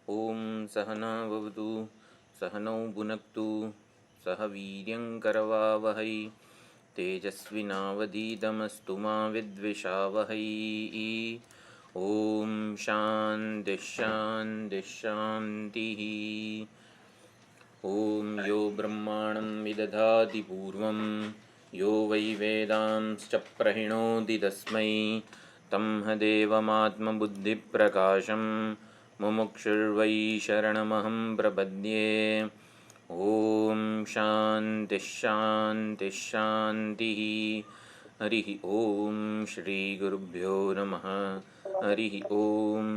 ओम सहना भवतु सहनौ भुनक्तु सह वीर्यङ्करवावहै तेजस्विनावधीतमस्तु मा विद्विषावहै। ओम शान्ति शान्ति शान्तिः। ओम यो ब्रह्माणं विदधाति पूर्वं यो वै वेदांश्च प्रहिणोति तस्मै तं देवमात्मबुद्धिप्रकाशं मुमुक्षुर्वै शरणमहं प्रपद्ये। ओम शान्ति शान्ति शान्तिः। हरिः ओम श्री गुरुभ्यो नमः। हरिः ओम।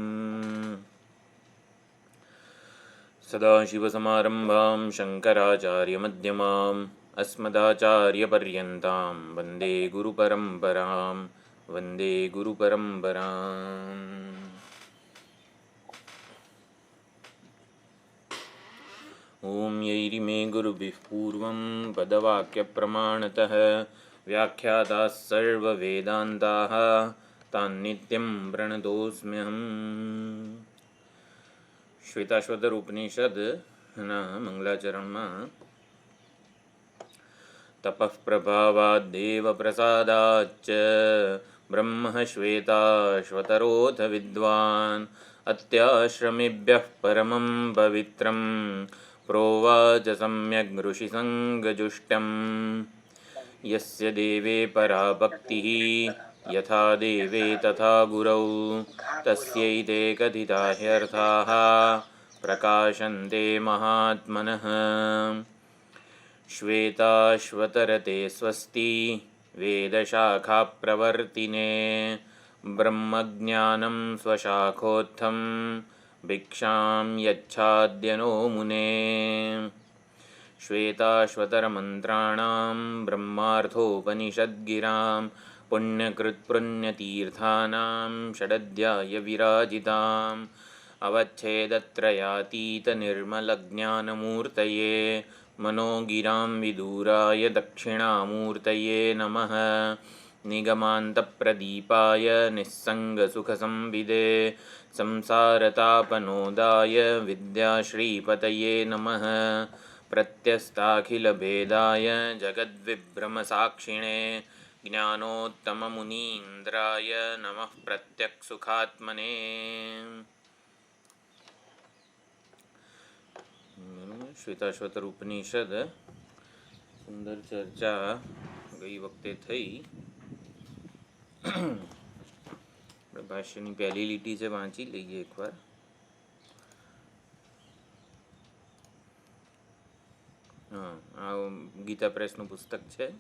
सदाशिवसमारम्भां शङ्कराचार्यमध्यमाम् अस्मदाचार्यपर्यन्तां वन्दे गुरुपरम्परां वन्दे गुरुपरम्पराम्। ॐ यैरिमे गुरुभिः पूर्वं पदवाक्यप्रमाणतः व्याख्याताः सर्ववेदान्ताः तान्नित्यं प्रणतोऽस्म्यहम्। श्वेताश्वतर उपनिषद मंगलाचरणમાં तपः प्रभावाद्देव प्रसादाच्च ब्रह्म श्वेताश्वतरोऽथ विद्वान् अत्याश्रमेभ्यः परमं पवित्रं प्रोवाच सम्यग् ऋषिसङ्गजुष्टम्। यस्य देवे परा भक्तिः यथा देवे तथा गुरौ तस्यैते कथिता ह्यर्थाः प्रकाशन्ते महात्मनः। श्वेताश्वतरते स्वस्ति वेदशाखाप्रवर्तिने ब्रह्मज्ञानं स्वशाखोत्थं भिक्षां यच्छाद्यनो मुने। श्वेताश्वतरमन्त्राणां ब्रह्मार्थोपनिषद्गिरां पुण्यकृत्पुण्यतीर्थानां षडध्यायविराजिताम् अवच्छेदत्रयातीतनिर्मलज्ञानमूर्तये मनोगिरां विदूराय दक्षिणामूर्तये नमः। निगमान्तप्रदीपाय निस्सङ्गसुखसंविदे संसारतापनोदाय विद्याश्रीपतये नमः। प्रत्यस्ताखिलभेदाय जगद्विभ्रमसाक्षिणे ज्ञानोत्तममुनीन्द्राय नमः प्रत्यक्सुखात्मने। श्वेताश्वतर उपनिषद सुंदर चर्चा गई वखते थई। भाष्यनी पहली લીટી છે વાંચી લઈએ એકવાર। આ ગીતા પ્રેસનું પુસ્તક છે।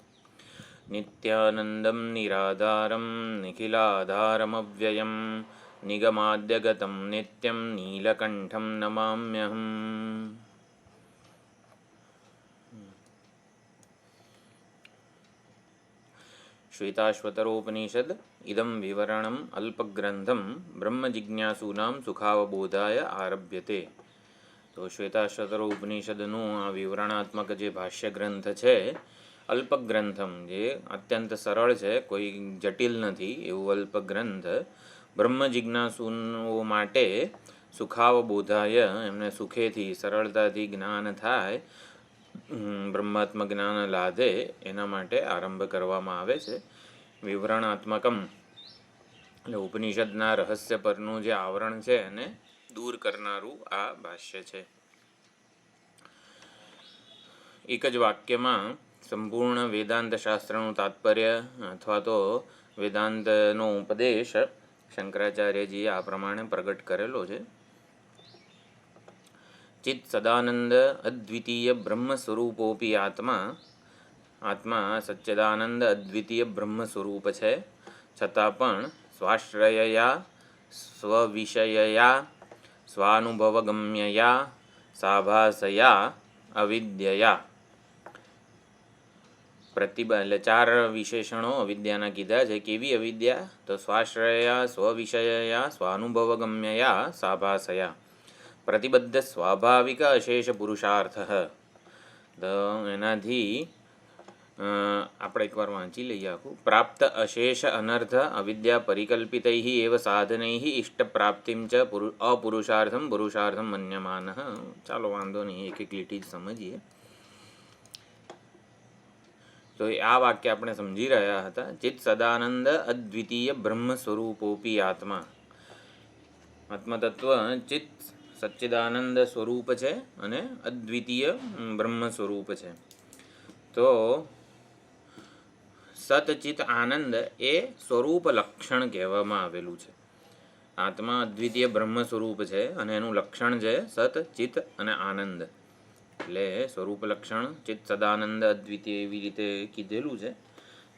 નિત્યાનંદમ નિરાધારમ નિખિલાધારમવ્યયમ નિગમાદ્યગતમ નિત્યમ નીલકંઠમ નમામ્યહમ। श्वेताश्वतरोपनिषद इदं विवरणम् अल्पग्रंथं ब्रह्मजिज्ञासूनां सुखावबोधाय आरभ्यते। तो श्वेताश्वतर उपनिषदનું આ વિવરણાત્મક જે ભાષ્ય ગ્રંથ છે અલ્પગ્રંથમ જે અત્યંત સરળ છે, કોઈ જટિલ નથી એવું અલ્પગ્રંથ બ્રહ્મ જિજ્ઞાસુઓ માટે સુખાવબોધાય એમને સુખેથી સરળતાથી જ્ઞાન થાય બ્રહ્માત્મ જ્ઞાન લાદે એના માટે આરંભ કરવામાં આવે છે। વિવરણાત્મકમ એટલે ઉપનિષદના રહસ્ય પરનું જે આવરણ છે એને દૂર કરનારું આ ભાષ્ય છે। એક જ વાક્યમાં સંપૂર્ણ વેદાંત શાસ્ત્રનું તાત્પર્ય અથવા તો વેદાંતનો ઉપદેશ શંકરાચાર્યજીએ આ પ્રમાણે પ્રગટ કરેલો છે। चित सदानंद अद्वितीय ब्रह्म स्वरूपोपि आत्मा आत्मा सच्चिदानंद अद्वितीय ब्रह्म स्वरूप है, छतां पण स्वाश्रयया स्वविषयया स्वानुभवगम्यया साभासया अविद्यया प्रतिबल चार विशेषणों अविद्याना कीधा है। केवी अविद्या तो स्वाश्रयया स्वविषयया स्वानुभवगम्यया साभासया प्रतिबद्ध स्वाभाविक अशेष पुरुषार्थ। तो एनाथी આપણે એકવાર વાંચી લઈએ આખું. પ્રાપ્ત અશેષ અનર્થ અવિદ્યા પરિકલ્પિતૈ એવ સાધનૈ ઇષ્ટપ્રાપ્તિમ ચ અપુરુષાર્થમ પુરુષાર્થમ મન્યમાન. ચાલો વાંધો નહીં, એક એક લીટી જ સમજીએ. તો આ વાક્ય આપણે સમજી રહ્યા હતા. ચિત્ત સદાનંદ અદ્વિતીય બ્રહ્મ સ્વરૂપોપી આત્મા. આત્મતત્વ ચિત્ત સચ્ચિદાનંદ સ્વરૂપ છે અને અદ્વિતીય બ્રહ્મ સ્વરૂપ છે. તો સતચિત આનંદ એ સ્વરૂપ લક્ષણ કહેવામાં આવેલું છે. આત્મા અદ્વિતીય બ્રહ્મ સ્વરૂપ છે અને એનું લક્ષણ છે સત, ચિત્ત અને આનંદ. એટલે સ્વરૂપ લક્ષણ ચિત્ત સદાનંદ અદ્વિતીય એવી રીતે કીધેલું છે.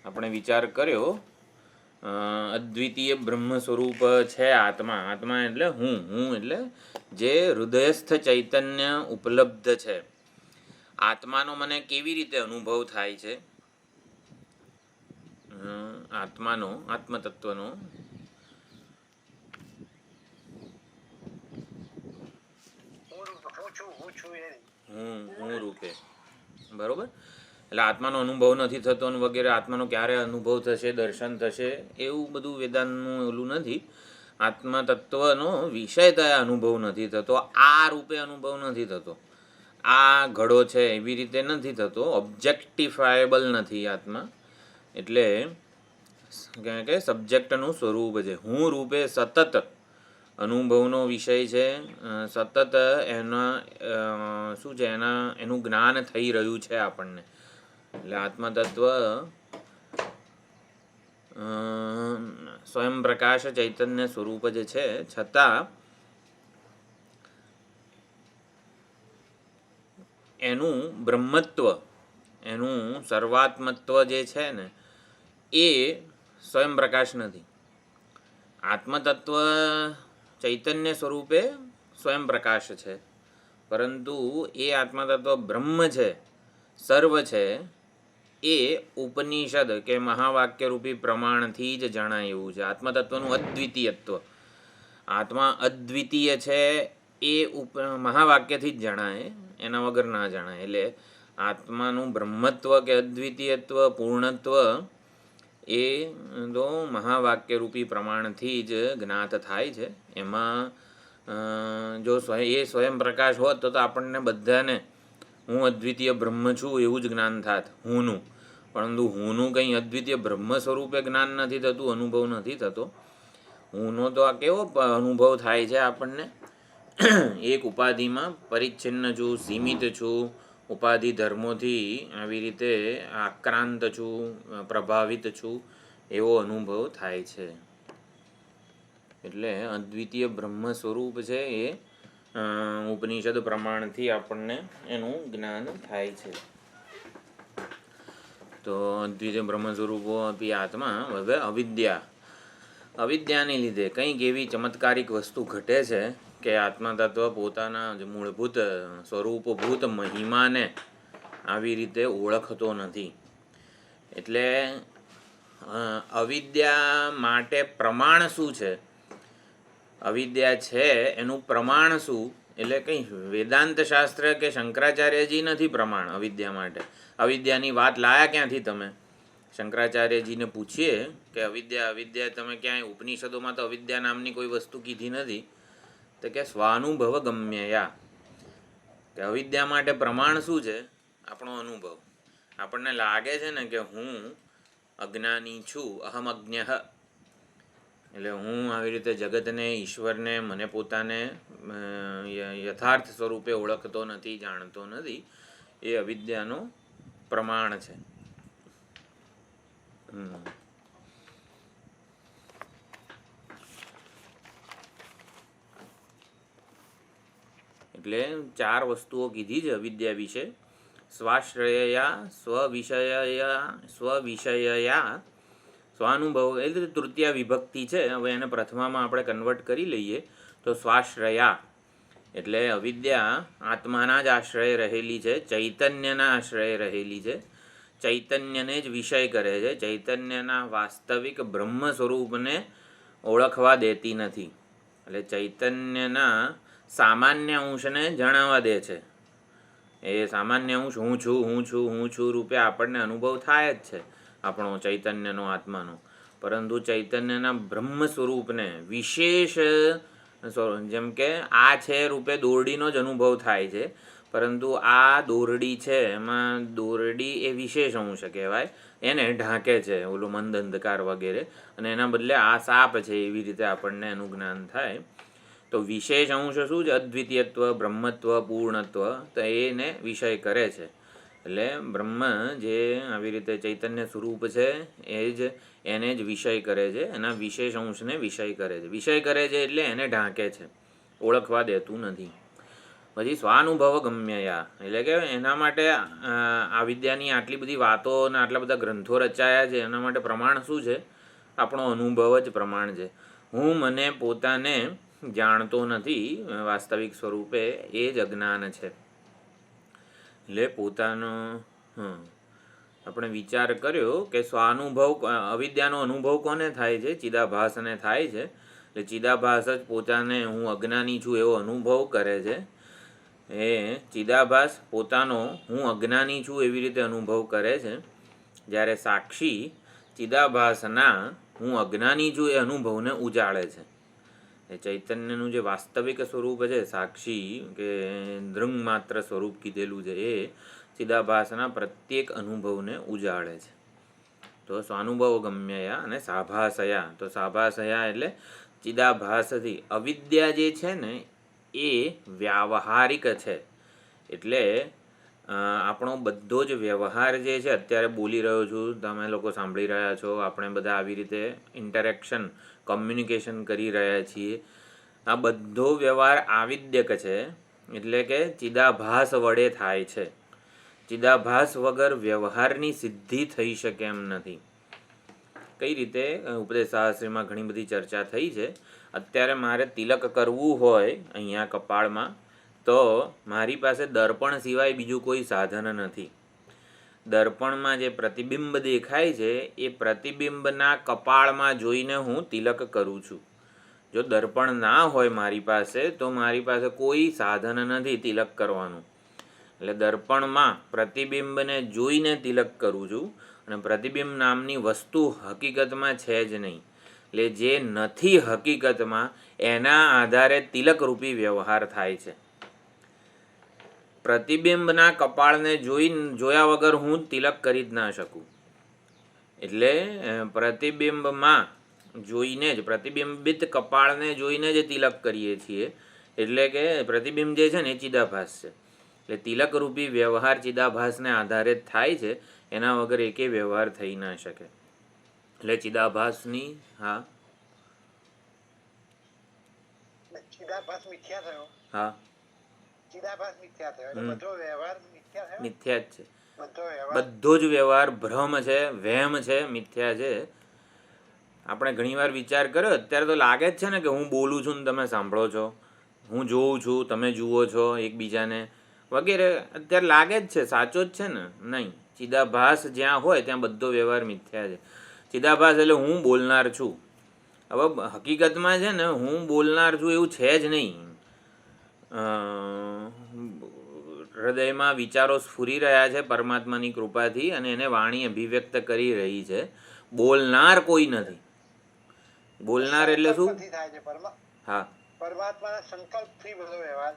આપણે વિચાર કર્યો અદ્વિતીય બ્રહ્મ સ્વરૂપ છે આત્મા. આત્મા એટલે હું એટલે જે હૃદયસ્થ ચૈતન્ય ઉપલબ્ધ છે. આત્માનો મને કેવી રીતે અનુભવ થાય છે? આત્માનો, આત્મતત્વનો હું રૂપે, બરોબર. એટલે આત્માનો અનુભવ નથી થતો અને વગેરે. આત્માનો ક્યારે અનુભવ થશે, દર્શન થશે, એવું બધું વેદાંતનું ઓલું નથી. આત્મતત્વનો વિષયતયા અનુભવ નથી થતો, આ રૂપે અનુભવ નથી થતો. આ ઘડો છે એવી રીતે નથી થતો, ઓબ્જેક્ટિફાયેબલ નથી આત્મા. એટલે કે સબ્જેક્ટનું સ્વરૂપ છે. હું રૂપે સતત અનુભવનો વિષય છે. સતત એના શું છે, એનું જ્ઞાન થઈ રહ્યું છે આપણને. એટલે આત્મતત્વ સ્વયં પ્રકાશ ચૈતન્ય સ્વરૂપ જ છે, છતાં એનું બ્રહ્મત્વ, એનું સર્વાત્મત્વ જે છે ને એ સ્વયં પ્રકાશ નથી. આત્મતત્વ ચૈતન્ય સ્વરૂપે સ્વયં પ્રકાશ છે, પરંતુ એ આત્મતત્વ બ્રહ્મ છે, સર્વ છે, એ ઉપનિષદ કે મહાવાક્યરૂપી પ્રમાણથી જ જણાય એવું છે. આત્મતત્વનું અદ્વિતીયત્વ, આત્મા અદ્વિતીય છે એ મહાવાક્યથી જ જણાય, એના વગર ના જણાય. એટલે આત્માનું બ્રહ્મત્વ કે અદ્વિતીયત્વ, પૂર્ણત્વ એ તો મહાવાક્યરૂપી પ્રમાણથી જ જ્ઞાત થાય છે. એમાં જો એ સ્વયં પ્રકાશ હોત તો આપણને બધાને હું અદ્વિતીય બ્રહ્મ છું એવું જ જ્ઞાન થાત, હુંનું. પરંતુ હુંનું કંઈ અદ્વિતીય બ્રહ્મ સ્વરૂપે જ્ઞાન નથી થતું, અનુભવ નથી થતો. હુંનો તો આ કેવો અનુભવ થાય છે આપણને? એક ઉપાધિમાં પરિચ્છિન્ન છું, સીમિત છું, ઉપાધિ ધર્મોથી આવી રીતે આક્રાંત છું, પ્રભાવિત છું, એવો અનુભવ થાય છે. એટલે અદ્વિતીય બ્રહ્મ સ્વરૂપ છે એ ઉપનિષદ પ્રમાણથી આપણને એનું જ્ઞાન થાય છે. તો અદ્વિતીય બ્રહ્મ સ્વરૂપો આપી આત્મા. હવે અવિદ્યાને લીધે કંઈક એવી ચમત્કારિક વસ્તુ ઘટે છે કે આત્મા તત્વ પોતાના જ મૂળભૂત સ્વરૂપભૂત મહિમાને આવી રીતે ઓળખતો નથી. એટલે અવિદ્યા માટે પ્રમાણ શું છે? અવિદ્યા છે એનું પ્રમાણ શું? એટલે કંઈ વેદાંત શાસ્ત્ર કે શંકરાચાર્યજી નથી પ્રમાણ અવિદ્યા માટે. અવિદ્યાની વાત લાયા ક્યાંથી તમે? શંકરાચાર્યજીને પૂછીએ કે અવિદ્યા તમે ક્યાંય ઉપનિષદોમાં તો અવિદ્યા નામની કોઈ વસ્તુ કીધી નથી. તો કે સ્વાનુભવ ગમ્યયા, કે અવિદ્યા માટે પ્રમાણ શું છે? આપણો અનુભવ. આપણને લાગે છે ને કે હું અજ્ઞાની છું, અહમ અજ્ઞઃ. એટલે હું આવી રીતે જગતને, ઈશ્વરને, મને પોતાને યથાર્થ સ્વરૂપે ઓળખતો નથી, જાણતો નથી. એ અવિદ્યાનો પ્રમાણ છે. એટલે 4 વસ્તુઓ કીધી છે અવિદ્યા વિશે. સ્વાશ્રયયા, સ્વવિષયયા, સ્વાનુભવ, એટલે તૃતીયા વિભક્તિ છે. હવે એને પ્રથમામાં આપણે કન્વર્ટ કરી લઈએ તો સ્વાશ્રયા એટલે અવિદ્યા આત્માના જ આશ્રય રહેલી છે, ચૈતન્યના આશ્રય રહેલી છે, ચૈતન્યને જ વિષય કરે છે, ચૈતન્યના વાસ્તવિક બ્રહ્મ સ્વરૂપને ઓળખવા દેતી નથી. એટલે ચૈતન્યના સામાન્ય અંશને જણાવવા દે છે, એ સામાન્ય હું છું રૂપે આપણને અનુભવ થાય જ છે આપણો ચૈતન્યનો, આત્માનો. પરંતુ ચૈતન્યના બ્રહ્મ સ્વરૂપને વિશેષ, જેમ કે આ છે રૂપે દોરડીનો જ અનુભવ થાય છે, પરંતુ આ દોરડી છે એમાં દોરડી એ વિશેષ અંશ કહેવાય, એને ઢાંકે છે ઓલો મંદ અંધકાર વગેરે, અને એના બદલે આ સાપ છે એવી રીતે આપણને એનું જ્ઞાન થાય. તો વિશેષ અંશ શું છે? અદ્વિતીયત્વ, બ્રહ્મત્વ, પૂર્ણત્વ, તો એને વિષય કરે છે. એટલે બ્રહ્મ જે આવી રીતે ચૈતન્ય સ્વરૂપ છે એ જ એને જ વિષય કરે છે, એના વિશેષ અંશને વિષય કરે છે. વિષય કરે છે એટલે એને ઢાંકે છે, ઓળખવા દેતું નથી. પછી સ્વાનુભવ ગમ્યયા, એટલે કે એના માટે આ વિદ્યાની આટલી બધી વાતો અને આટલા બધા ગ્રંથો રચાયા છે, એના માટે પ્રમાણ શું છે? આપણો અનુભવ જ પ્રમાણ છે. હું મને પોતાને જાણતો નથી વાસ્તવિક સ્વરૂપે, એ જ અજ્ઞાન છે. એટલે પોતાનો આપણે વિચાર કર્યો કે સ્વાનુભવ, અવિદ્યાનો અનુભવ કોને થાય છે? ચિદાભાસને થાય છે. એટલે ચિદાભાસ જ પોતાને હું અજ્ઞાની છું એવો અનુભવ કરે છે. એ ચિદાભાસ પોતાનો હું અજ્ઞાની છું એવી રીતે અનુભવ કરે છે, જ્યારે સાક્ષી ચિદાભાસના હું અજ્ઞાની છું એ અનુભવને ઉજાળે છે. એ ચૈતન્યનું જે વાસ્તવિક સ્વરૂપ છે, સાક્ષી કે દૃંગ માત્ર સ્વરૂપ કીધેલું છે, એ ચિદાભાસના પ્રત્યેક અનુભવને ઉજાળે છે. તો સ્વાનુભવ ગમ્યયા અને સાભાસયા. તો સાભાસયા એટલે ચિદાભાસથી. અવિદ્યા જે છે ને એ વ્યાવહારિક છે. એટલે આપણો બધો જ વ્યવહાર જે છે, અત્યારે બોલી રહ્યો છું, તમે લોકો સાંભળી રહ્યા છો, આપણે બધા આવી રીતે ઇન્ટરેક્શન, કમ્યુનિકેશન કરી રહ્યા છીએ, આ બધો વ્યવહાર આવિદ્યક છે. એટલે કે ચિદાભાસ વડે થાય છે. ચિદાભાસ વગર વ્યવહારની સિદ્ધિ થઈ શકે એમ નથી. કઈ રીતે? ઉપદેશશાસ્ત્રીમાં ઘણી બધી ચર્ચા થઈ છે. અત્યારે મારે તિલક કરવું હોય અહીંયા કપાળમાં, તો મારી પાસે દર્પણ સિવાય બીજું કોઈ સાધન નથી. દર્પણમાં જે પ્રતિબિંબ દેખાય છે એ પ્રતિબિંબના કપાળમાં જોઈને હું તિલક કરું છું. જો દર્પણ ના હોય મારી પાસે, તો મારી પાસે કોઈ સાધન નથી તિલક કરવાનું. એટલે દર્પણમાં પ્રતિબિંબને જોઈને તિલક કરું છું, અને પ્રતિબિંબ નામની વસ્તુ હકીકતમાં છે જ નહીં. એટલે જે નથી હકીકતમાં, એના આધારે તિલકરૂપી વ્યવહાર થાય છે. પ્રતિબિંબના કપાળને જોયા વગર હું તિલક કરી જ ના શકું. એટલે પ્રતિબિંબમાં જોઈને જ, પ્રતિબિંબિત કપાળને જોઈને જ તિલક કરીએ છીએ. એટલે કે પ્રતિબિંબ જે છે ને એ ચિદાભાસ છે. એટલે તિલકરૂપી વ્યવહાર ચિદાભાસને આધારે જ થાય છે, એના વગર એકે વ્યવહાર થઈ ના શકે. એટલે ચિદાભાસની ચિદાભાસ મિથ્યા થયો. હા, ચિદાભાસ મિથ્યા થયો એટલે બધો વ્યવહાર મિથ્યા થયો. મિથ્યા જ છે. બધો જ વ્યવહાર ભ્રમ છે, વહેમ છે, મિથ્યા છે. આપણે ઘણીવાર વિચાર કર્યો, અત્યારે તો લાગે જ છે ને કે હું બોલું છું ને તમે સાંભળો છો, હું જોઉં છું તમે જુઓ છો એકબીજાને વગેરે. અત્યારે લાગે જ છે, સાચો જ છે ને? નહીં. ચિદાભાસ જ્યાં હોય ત્યાં બધો વ્યવહાર મિથ્યા છે. ચિદાભાસ એટલે હું બોલનાર છું. હવે હકીકતમાં છે ને હું બોલનાર છું એવું છે જ નહીં. હૃદયમાં વિચારો સ્ફુરી રહ્યા છે પરમાત્માની કૃપાથી, અને એને વાણી અભિવ્યક્ત કરી રહી છે. બોલનાર કોઈ નથી. બોલનાર એટલે શું? હા, પરમાત્માના સંકલ્પથી બધો વ્યવહાર.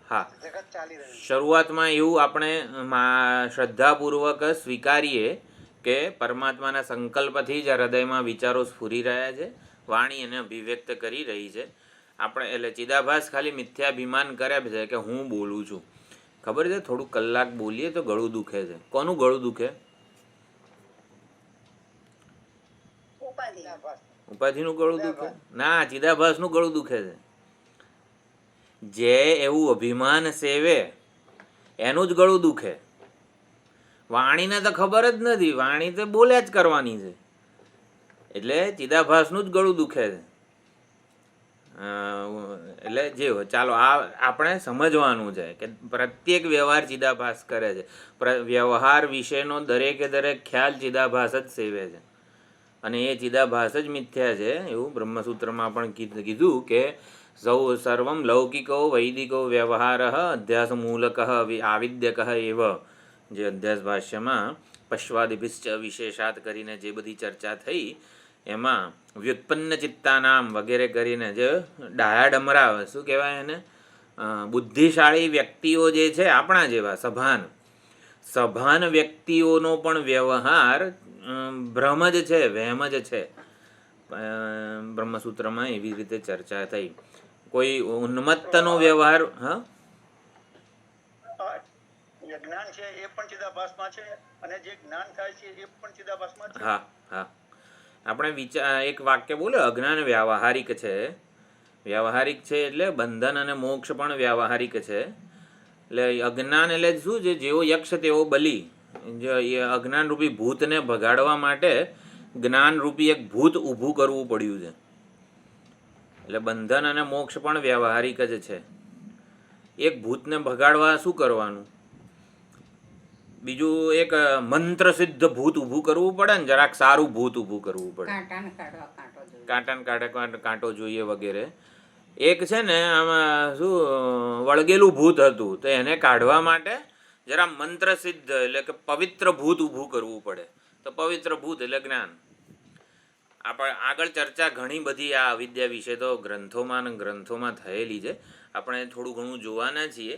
હા, જગત ચાલી રહ્યું. શરૂઆતમાં એવું આપણે શ્રદ્ધાપૂર્વક સ્વીકારીએ કે પરમાત્માના સંકલ્પથી જ હૃદયમાં વિચારો સ્ફુરી રહ્યા છે, વાણી એને અભિવ્યક્ત કરી રહી છે. આપણે એટલે ચિદાભાસ ખાલી મિથ્યાભિમાન કરે છે કે હું બોલું છું. ખબર છે, થોડું કલાક બોલીએ તો ગળું દુખે છે. કોનું ગળું દુખે? ઉપાધિનું ગળું દુખે? ના, ચિદાભાસનું ગળું દુખે છે. જે એવું અભિમાન સેવે એનું જ ગળું દુખે. વાણીને તો ખબર જ નથી, વાણી તો બોલ્યા જ કરવાની છે. એટલે ચિદાભાસનું જ ગળું દુખે છે. એટલે જે ચાલો આપણે સમજવાનું છે કે પ્રત્યેક વ્યવહાર ચિદાભાસ કરે છે. વ્યવહાર વિશેનો દરેકે દરેક ખ્યાલ ચિદાભાસ જ સેવે છે, અને એ ચિદાભાસ જ મિથ્યા છે. એવું બ્રહ્મસૂત્રમાં પણ કીધું કે સર્વમ લૌકિકો વૈદિકો વ્યવહાર અધ્યાસમૂલક આવિદ્યક એવ, જે અધ્યાસ ભાષ્યમાં પશ્વાદિભિશ્ચ વિશેષાત કરીને જે બધી ચર્ચા થઈ એમાં વ્યુત્પન્ન ચિત્તાનામ વગેરે કરીને જે ડાયા ડમરા શું કહેવાય એને, બુદ્ધિશાળી વ્યક્તિઓ જે છે આપણા જેવા સભાન વ્યક્તિઓનો પણ વ્યવહાર ભ્રમ જ છે, વહેમ જ છે. બ્રહ્મસૂત્રમાં એવી રીતે ચર્ચા થઈ. કોઈ ઉન્મત્તનો વ્યવહાર જે જ્ઞાન છે એ પણ ચિદાભાસમાં છે અને જે જ્ઞાન થાય છે એ પણ ચિદાભાસમાં છે. હા આપણે એક વાક્ય બોલો, અજ્ઞાન વ્યાવહારિક છે. વ્યાવહારિક છે એટલે બંધન અને મોક્ષ પણ વ્યાવહારિક છે. એટલે અજ્ઞાન એટલે શું છે, જેવો યક્ષ તેવો બલી. અજ્ઞાન રૂપી ભૂતને ભગાડવા માટે જ્ઞાન રૂપી એક ભૂત ઊભું કરવું પડ્યું છે. એટલે બંધન અને મોક્ષ પણ વ્યાવહારિક જ છે. એક ભૂતને ભગાડવા શું કરવાનું, બીજું એક મંત્ર સિદ્ધ ભૂત ઊભું કરવું પડે ને, જરાક સારું ભૂત ઊભું કરવું પડે, કાંટાને કાઢવા કાંટો જોઈએ વગેરે. એક છે ને આમાં શું વળગેલું ભૂત હતું, તો એને કાઢવા માટે જરા મંત્ર સિદ્ધ એટલે કે પવિત્ર ભૂત ઊભું કરવું પડે. તો પવિત્ર ભૂત એટલે જ્ઞાન. આપણે આગળ ચર્ચા ઘણી બધી આ અવિદ્યા વિશે તો ગ્રંથોમાં થયેલી છે. આપણે થોડું ઘણું જોવાના છીએ.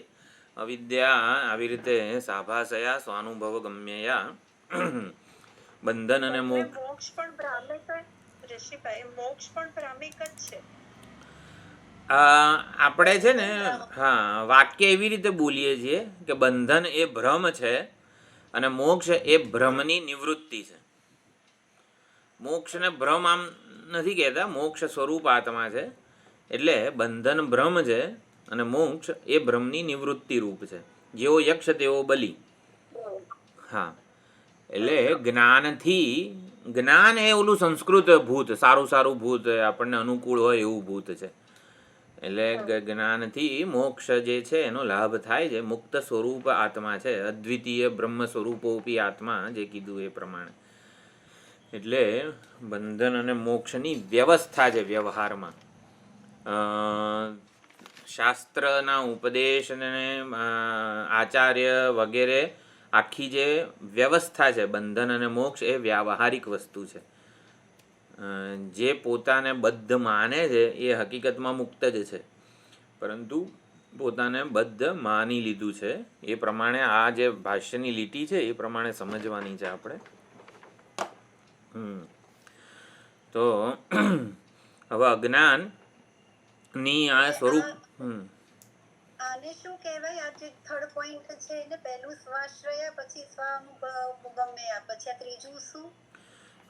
અવિદ્યા આવી રીતે સાભાસયા સ્વાનુભવ ગમ્યયા બંધન અને મોક્ષ પણ ભ્રામિક ઋષિભાઈ, મોક્ષ પણ ભ્રામિક જ છે. આપણે છે ને વાક્ય એવી રીતે બોલીએ છીએ કે બંધન એ ભ્રમ છે અને મોક્ષ એ ભ્રમની નિવૃત્તિ છે. મોક્ષને ભ્રમ આમ નથી કહેતા, મોક્ષ સ્વરૂપ આત્મા છે. એટલે બંધન ભ્રમ છે અને મોક્ષ એ ભ્રમની નિવૃત્તિ રૂપ છે. જેવો યક્ષ તેવો બલી. એટલે જ્ઞાન એ ઓલું સંસ્કૃત ભૂત, સારું ભૂત, આપણને અનુકૂળ હોય એવું ભૂત છે. એટલે જ્ઞાનથી મોક્ષ જે છે એનો લાભ થાય છે. મુક્ત સ્વરૂપ આત્મા છે, અદ્વિતીય બ્રહ્મ સ્વરૂપોપી આત્મા, જે કીધું એ પ્રમાણે. એટલે બંધન અને મોક્ષની વ્યવસ્થા છે વ્યવહારમાં. શાસ્ત્રના ઉપદેશ અને આચાર્ય વગેરે આખી જે વ્યવસ્થા છે, બંધન અને મોક્ષ એ વ્યાવહારિક વસ્તુ છે. જે પોતાને બદ્ધ માને છે એ હકીકતમાં મુક્ત જ છે, પરંતુ પોતાને બદ્ધ માની લીધું છે. એ પ્રમાણે આ જે ભાષ્યની લીટી છે એ પ્રમાણે સમજવાની છે આપણે. તો હવે અજ્ઞાન ની આ સ્વરૂપ આને શું કહેવાય? આ જે થર્ડ પોઈન્ટ છે એને પહેલું સ્વાશ્રય, પછી સ્વાનુભવ ગમ્ય, પછી આ ત્રીજું શું?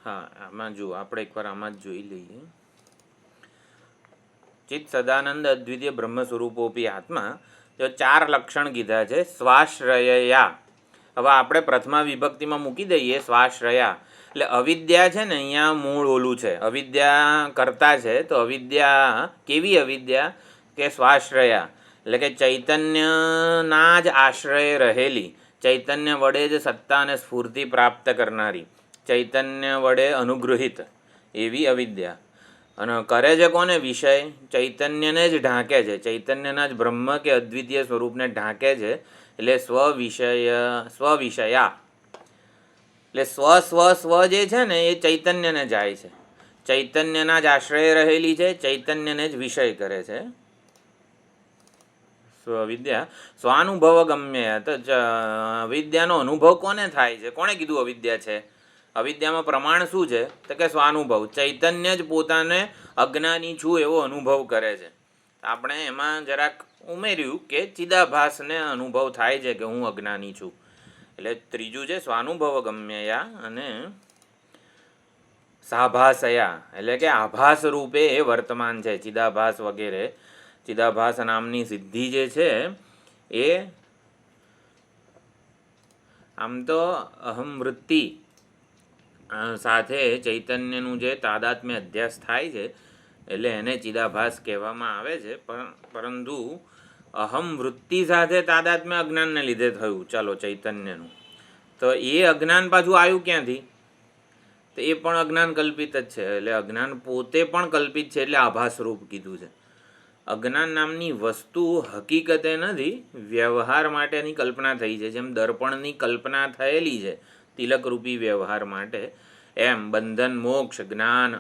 આમાં જો આપણે એકવાર આમાં જ જોઈ લઈએ. ચિત્ત સદાનંદ અદ્વિતીય બ્રહ્મ સ્વરૂપોપી આત્મા, જો 4 લક્ષણ કીધા છે. સ્વાશ્રયયા. હવે આપણે પ્રથમા વિભક્તિમાં મૂકી દઈએ સ્વાશ્રયા. એટલે અવિદ્યા છે ને, અહીંયા મૂળ ઓલું છે, અવિદ્યા કરતા છે. તો અવિદ્યા કેવી અવિદ્યા કે સ્વાશ્રયા, એટલે કે ચૈતન્યના જ આશ્રય રહેલી, ચૈતન્ય વડે જ સત્તા અને સ્ફૂર્તિ પ્રાપ્ત કરનારી, ચૈતન્ય વડે અનુગૃહિત એવી અવિદ્યા. અને કરે છે કોને? વિષય. ચૈતન્યને જ ઢાંકે છે, ચૈતન્યના જ બ્રહ્મ કે અદ્વિતીય સ્વરૂપને ઢાંકે છે. એટલે સ્વવિષયા. એટલે સ્વ જે છે ને એ ચૈતન્યને જાય છે, ચૈતન્યના જ આશ્રય રહેલી છે, ચૈતન્યને જ વિષય કરે છે. સ્વવિદ્યા સ્વાનુભવ ગમ્ય. તો અવિદ્યાનો અનુભવ કોને થાય છે? કોણે કીધું અવિદ્યા છે? અવિદ્યામાં પ્રમાણ શું છે? તો કે સ્વાનુભવ. ચૈતન્ય જ પોતાને અજ્ઞાની છું એવો અનુભવ કરે છે. આપણે એમાં જરાક ઉમેર્યું કે ચિદાભાસને અનુભવ થાય છે કે હું અજ્ઞાની છું. એટલે ત્રીજું છે સ્વાનુભવ ગમ્યયા અને સાભાસયા, એટલે કે આભાસ રૂપે એ વર્તમાન છે. ચિદાભાસ વગેરે, ચિદાભાસ નામની સિદ્ધિ જે છે એ આમ તો અહમ વૃત્તિ સાથે ચૈતન્યનું જે તાદાત્મ્ય અધ્યાસ થાય છે એટલે એને ચિદાભાસ કહેવામાં આવે છે. પરંતુ અહમ વૃત્તિ સાથે તાદાત્મ્ય અજ્ઞાનને લીધે થયું, ચાલો ચૈતન્યનું. તો એ અજ્ઞાન પાછું આવ્યું ક્યાંથી? તો એ પણ અજ્ઞાન કલ્પિત જ છે. એટલે અજ્ઞાન પોતે પણ કલ્પિત છે, એટલે આભાસ રૂપ કીધું છે. અજ્ઞાન નામની વસ્તુ હકીકતે નથી, વ્યવહાર માટેની કલ્પના થઈ છે. જેમ દર્પણની કલ્પના થયેલી છે તિલકરૂપી વ્યવહાર માટે, એમ બંધન, મોક્ષ, જ્ઞાન,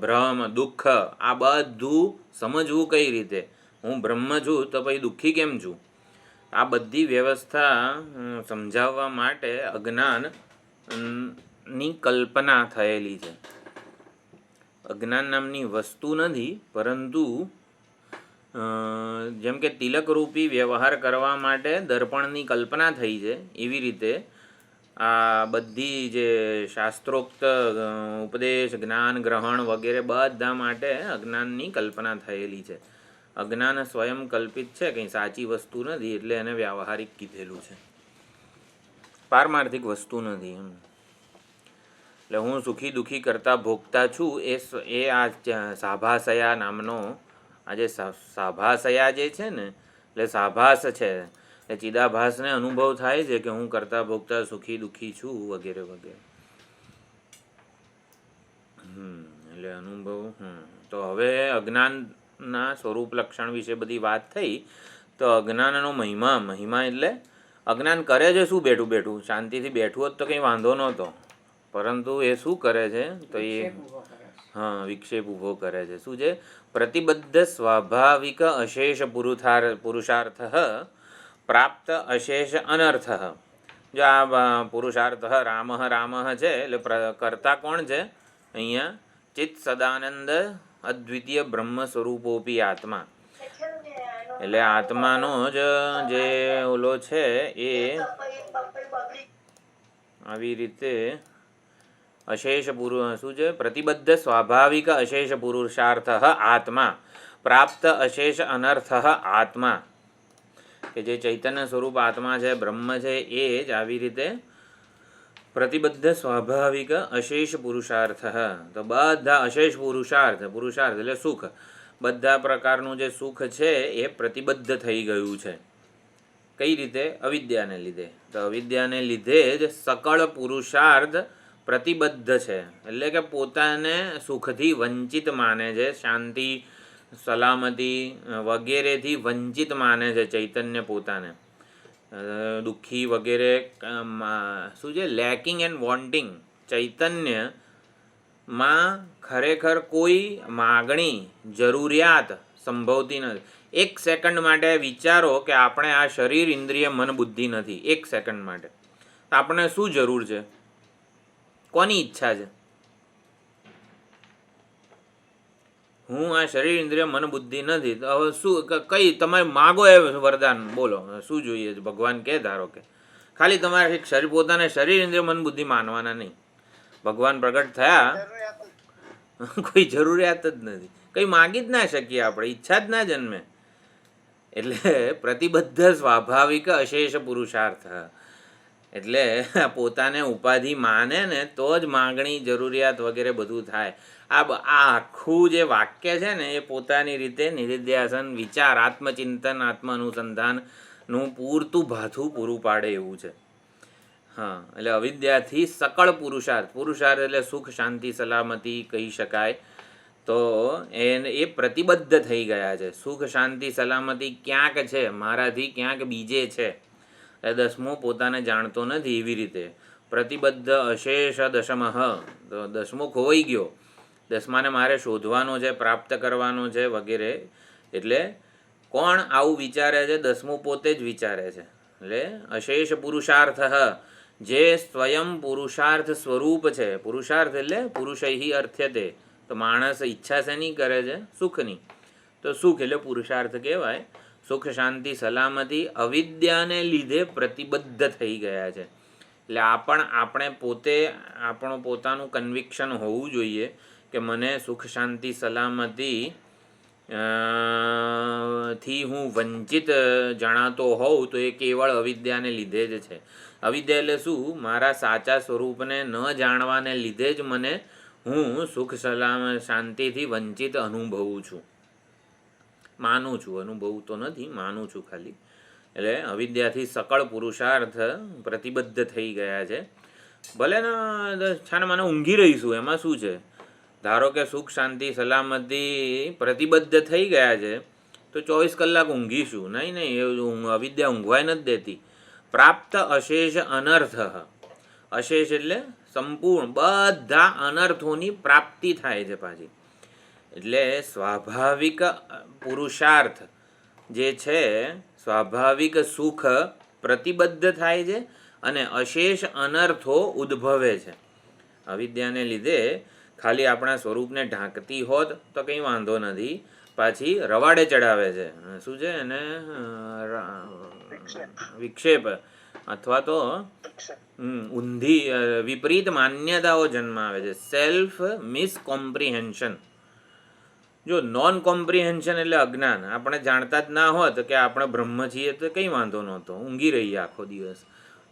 ભ્રમ, દુઃખ આ બધું સમજવું કઈ રીતે? હું બ્રહ્મ છું તો પછી દુઃખી કેમ છું? આ બધી વ્યવસ્થા સમજાવવા માટે અજ્ઞાનની કલ્પના થયેલી છે. અજ્ઞાન નામની વસ્તુ નથી, પરંતુ જેમ કે તિલકરૂપી વ્યવહાર કરવા માટે દર્પણની કલ્પના થઈ છે, એવી રીતે આ બધી જે શાસ્ત્રોક્ત ઉપદેશ, જ્ઞાન ગ્રહણ વગેરે બધા માટે અજ્ઞાનની કલ્પના થયેલી છે. અજ્ઞાન સ્વયં કલ્પિત છે, કંઈ સાચી વસ્તુ નથી, એટલે એને વ્યાવહારિક કીધેલું છે, પારમાર્થિક વસ્તુ નથી એમ. એટલે હું સુખી દુઃખી કરતા ભોગતા છું એ આ સાભાસયા નામનો આ જે સાભાસયા જે છે ને, એટલે સાભાસ છે, એ ચિદાભાસને અનુભવ થાય છે કે હું કરતા ભોગતા સુખી દુઃખી છું વગેરે વગેરે. એટલે અનુભવ. તો હવે અજ્ઞાનના સ્વરૂપ લક્ષણ વિશે બધી વાત થઈ. તો અજ્ઞાનનો મહિમા એટલે અજ્ઞાન કરે છે શું? બેઠું બેઠું શાંતિથી બેઠું હોત તો કંઈ વાંધો નહોતો, પરંતુ એ શું કરે છે? તો એ વિક્ષેપ ઊભો કરે છે. શું છે? પ્રતિબદ્ધ સ્વાભાવિક અશેષ પુરુષાર્થ પ્રાપ્ત અશેષ અનર્થ. જો આ પુરુષાર્થ રામ છે, એટલે કરતા કોણ છે અહીંયા? ચિત્ત સદાનંદ અદ્વિતીય બ્રહ્મ સ્વરૂપોપી આત્મા. એટલે આત્માનો જ જે ઓલો છે એ આવી રીતે અશેષ શું છે? પ્રતિબદ્ધ સ્વાભાવિક અશેષ પુરુષાર્થ આત્મા પ્રાપ્ત અશેષ અનર્થ આત્મા. કે જે ચૈતન્ય સ્વરૂપ આત્મા છે, બ્રહ્મ છે, એ જ આવી રીતે પ્રતિબદ્ધ સ્વાભાવિક અશેષ પુરુષાર્થ. તો બધા અશેષ પુરુષાર્થ એટલે સુખ, બધા પ્રકારનું જે સુખ છે એ પ્રતિબદ્ધ થઈ ગયું છે. કઈ રીતે? અવિદ્યાને લીધે. તો અવિદ્યાને લીધે જ સકળ પુરુષાર્થ પ્રતિબદ્ધ છે, એટલે કે પોતાને સુખથી વંચિત માને છે, શાંતિ સલામતી વગેરેથી વંચિત માને છે ચૈતન્ય પોતાને. દુઃખી વગેરે શું છે? Lacking and wanting. ચૈતન્યમાં ખરેખર કોઈ માગણી, જરૂરિયાત સંભવતી નથી. એક સેકન્ડ માટે વિચારો કે આપણે આ શરીર, ઇન્દ્રિય, મન, બુદ્ધિ નથી. એક સેકન્ડ માટે આપણે શું જરૂર છે? કોની ઈચ્છા છે? હું આ શરીર, ઇન્દ્રિય, મન, બુદ્ધિ નથી, તો હવે શું? કઈ તમારે માગો એ વરદાન બોલો, શું જોઈએ છે? ભગવાન કે ધારો કે ખાલી તમારે શરીર, પોતાને શરીર, ઇન્દ્રિય, મન, બુદ્ધિ માનવાના નહીં. ભગવાન પ્રગટ થયા, કોઈ જરૂરિયાત જ નથી, કંઈ માગી જ ના શકીએ આપણે, ઈચ્છા જ ના જન્મે. એટલે પ્રતિબદ્ધ સ્વાભાવિક અશેષ પુરુષાર્થ. એટલે પોતાને ઉપાધિ માને ને તો જ માગણી, જરૂરિયાત વગેરે બધું થાય. આ આખું જે વાક્ય છે ને એ પોતાની રીતે નિધિધ્યાસન, વિચાર, આત્મચિંતન, આત્મ અનુસંધાનનું પૂરતું ભાથું પૂરું પાડે એવું છે. એટલે અવિદ્યાથી સકળ પુરુષાર્થ એટલે સુખ, શાંતિ, સલામતી કહી શકાય. તો એ પ્રતિબદ્ધ થઈ ગયા છે. સુખ, શાંતિ, સલામતી ક્યાંક છે, મારાથી ક્યાંક બીજે છે. દસમો પોતાને જાણતો નથી. એવી રીતે પ્રતિબદ્ધ અશેષ દશમઃ. તો દસમો ખોવાઈ ગયો, દસમાને મારે શોધવાનો છે, પ્રાપ્ત કરવાનો છે વગેરે. એટલે કોણ આવું વિચારે છે? દસમું પોતે જ વિચારે છે. એટલે અશેષ પુરુષાર્થ, જે સ્વયં પુરુષાર્થ સ્વરૂપ છે. પુરુષાર્થ એટલે પુરુષૈહિ અર્થ્યતે. તો માણસ ઈચ્છા શેની કરે છે? સુખની. તો સુખ એટલે પુરુષાર્થ કહેવાય. સુખ, શાંતિ, સલામતી અવિદ્યાને લીધે પ્રતિબદ્ધ થઈ ગયા છે. એટલે આપણે પોતે આપણું પોતાનું કન્વિક્શન હોવું જોઈએ કે મને સુખ, શાંતિ, સલામતી થી હું વંચિત જણાતો હોઉં તો એ કેવળ અવિદ્યાને લીધે જ છે. અવિદ્યા એટલે શું? મારા સાચા સ્વરૂપને ન જાણવાને લીધે જ મને હું સુખ, શાંતિથી વંચિત અનુભવું છું, માનું છું. અનુભવું તો નથી, માનું છું ખાલી. એટલે અવિદ્યાથી સકળ પુરુષાર્થ પ્રતિબદ્ધ થઈ ગયા છે. ભલે ને છાને મને ઊંઘી રહીશું, એમાં શું છે? ધારો કે સુખ, શાંતિ, સલામતી પ્રતિબદ્ધ થઈ ગયા છે, તો 24 કલાક ઊંઘીશું. નહીં નહીં, એ અવિદ્યા ઊંઘવાય નથી દેતી. પ્રાપ્ત અશેષ અનર્થ. અશેષ એટલે સંપૂર્ણ બધા અનર્થોની પ્રાપ્તિ થાય છે પાછી. એટલે સ્વાભાવિક પુરુષાર્થ જે છે, સ્વાભાવિક સુખ પ્રતિબદ્ધ થાય છે અને અશેષ અનર્થો ઉદ્ભવે છે. અવિદ્યાને લીધે ખાલી આપણા સ્વરૂપને ઢાંકતી હોત તો કંઈ વાંધો નથી, પાછી રવાડે ચડાવે છે. શું છે એને? વિક્ષેપ અથવા તો ઊંધી વિપરીત માન્યતાઓ જન્માવે છે. સેલ્ફ મિસકોમ્પ્રિહેન્શન. જો નોન કોમ્પ્રિહેન્શન એટલે અજ્ઞાન. આપણે જાણતા જ ના હોત કે આપણે બ્રહ્મ છીએ તો કંઈ વાંધો નહોતો, ઊંઘી રહીએ આખો દિવસ.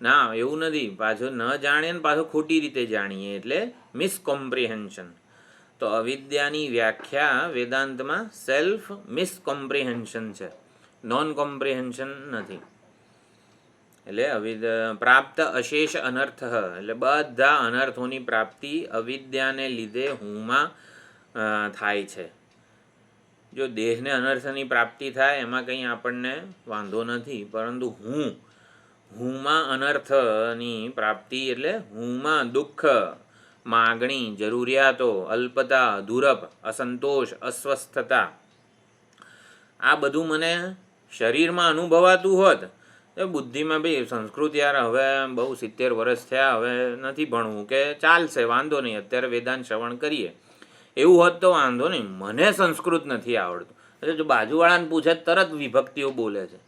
ના, એવું નથી. પાછું ન જાણીએ ને પાછું ખોટી રીતે જાણીએ એટલે મિસકોમ્પ્રિહેન્શન. તો અવિદ્યાની વ્યાખ્યા વેદાંતમાં સેલ્ફ મિસકોમ્પ્રિહેન્શન છે, નોન કોમ્પ્રિહેન્શન નથી. એટલે પ્રાપ્ત અશેષ અનર્થ એટલે બધા અનર્થોની પ્રાપ્તિ અવિદ્યાને લીધે હુંમાં થાય છે. જો દેહને અનર્થની પ્રાપ્તિ થાય એમાં કંઈ આપણને વાંધો નથી, પરંતુ હુંમાં અનર્થની પ્રાપ્તિ એટલે હુંમાં દુઃખ, માગણી, જરૂરિયાતો, અલ્પતા, અધૂરપ, અસંતોષ, અસ્વસ્થતા, આ બધું મને શરીરમાં અનુભવાતું હોત તો બુદ્ધિમાં બી સંસ્કૃત યાર હવે બહુ 70 વર્ષ થયા, હવે નથી ભણવું કે ચાલશે, વાંધો નહીં, અત્યારે વેદાંત શ્રવણ કરીએ, એવું હોત તો વાંધો નહીં. મને સંસ્કૃત નથી આવડતું. એટલે જો બાજુવાળાને પૂછે તરત વિભક્તિઓ બોલે છે.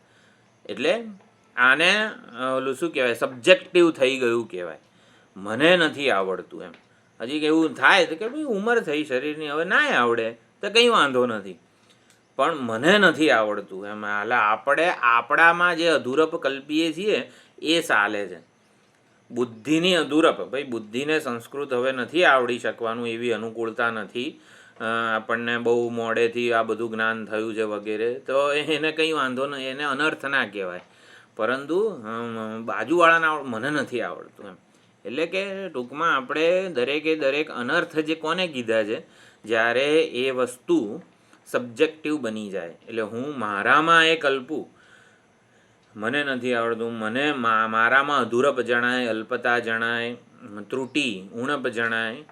એટલે આને ઓલું શું કહેવાય, સબ્જેક્ટિવ થઈ ગયું કહેવાય. મને નથી આવડતું એમ. હજી એવું થાય તો કે ભાઈ ઉંમર થઈ શરીરની, હવે ના આવડે તો કંઈ વાંધો નથી, પણ મને નથી આવડતું એમ. એટલે આપણે આપણામાં જે અધૂરપ કલ્પીએ છીએ એ ચાલે છે. બુદ્ધિની અધૂરપ, ભાઈ બુદ્ધિને સંસ્કૃત હવે નથી આવડી શકવાનું, એવી અનુકૂળતા નથી, આપણને બહુ મોડેથી આ બધું જ્ઞાન થયું છે વગેરે, તો એને કંઈ વાંધો નહીં, એને અનર્થ ના કહેવાય. પરંતુ બાજુવાળાને મને નથી આવડતું એમ. એટલે કે ટૂંકમાં આપણે દરેક અનર્થ જે કોને કીધા છે, જ્યારે એ વસ્તુ સબ્જેક્ટિવ બની જાય. એટલે હું મારામાં એ કલ્પું, મને નથી આવડતું, મને મારામાં અધૂરપ જણાય, અલ્પતા જણાય, ત્રુટિ, ઉણપ જણાય,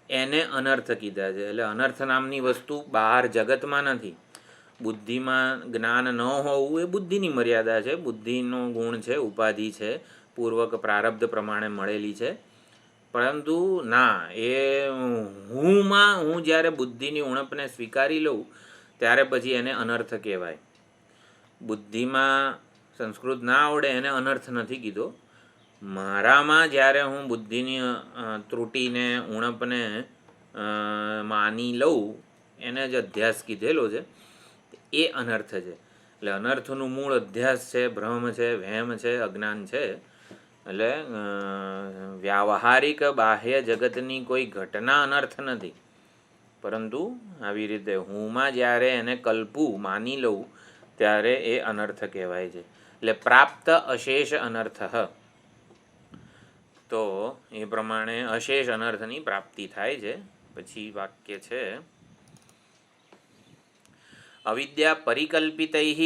એને અનર્થ કીધા છે. એટલે અનર્થ નામની વસ્તુ બહાર જગતમાં નથી. બુદ્ધિમાં જ્ઞાન ન હોવું એ બુદ્ધિની મર્યાદા છે, બુદ્ધિનો ગુણ છે, ઉપાધિ છે, પૂર્વક પ્રારબ્ધ પ્રમાણે મળેલી છે. પરંતુ ના, એ હું જ્યારે બુદ્ધિની ઉણપને સ્વીકારી લઉં ત્યારે પછી એને અનર્થ કહેવાય. બુદ્ધિમાં સંસ્કૃત ના આવડે એને અનર્થ નથી કીધો. મારામાં જ્યારે હું બુદ્ધિની ત્રુટિને, ઉણપને માની લઉં, એને જ અધ્યાસ કીધેલો છે, એ અનર્થ છે. એટલે અનર્થનું મૂળ અધ્યાસ છે, ભ્રમ છે, વહેમ છે, અજ્ઞાન છે. એટલે વ્યાવહારિક બાહ્ય જગતની કોઈ ઘટના અનર્થ નથી, પરંતુ આવી રીતે હુંમાં જ્યારે એને કલ્પું, માની લઉં, ત્યારે એ અનર્થ કહેવાય છે. એટલે પ્રાપ્ત અશેષ અનર્થ. તો એ પ્રમાણે અશેષ અનર્થની પ્રાપ્તિ થાય છે. પછી વાક્ય છે, અવિદ્યા પરિકલ્પિતૈઃ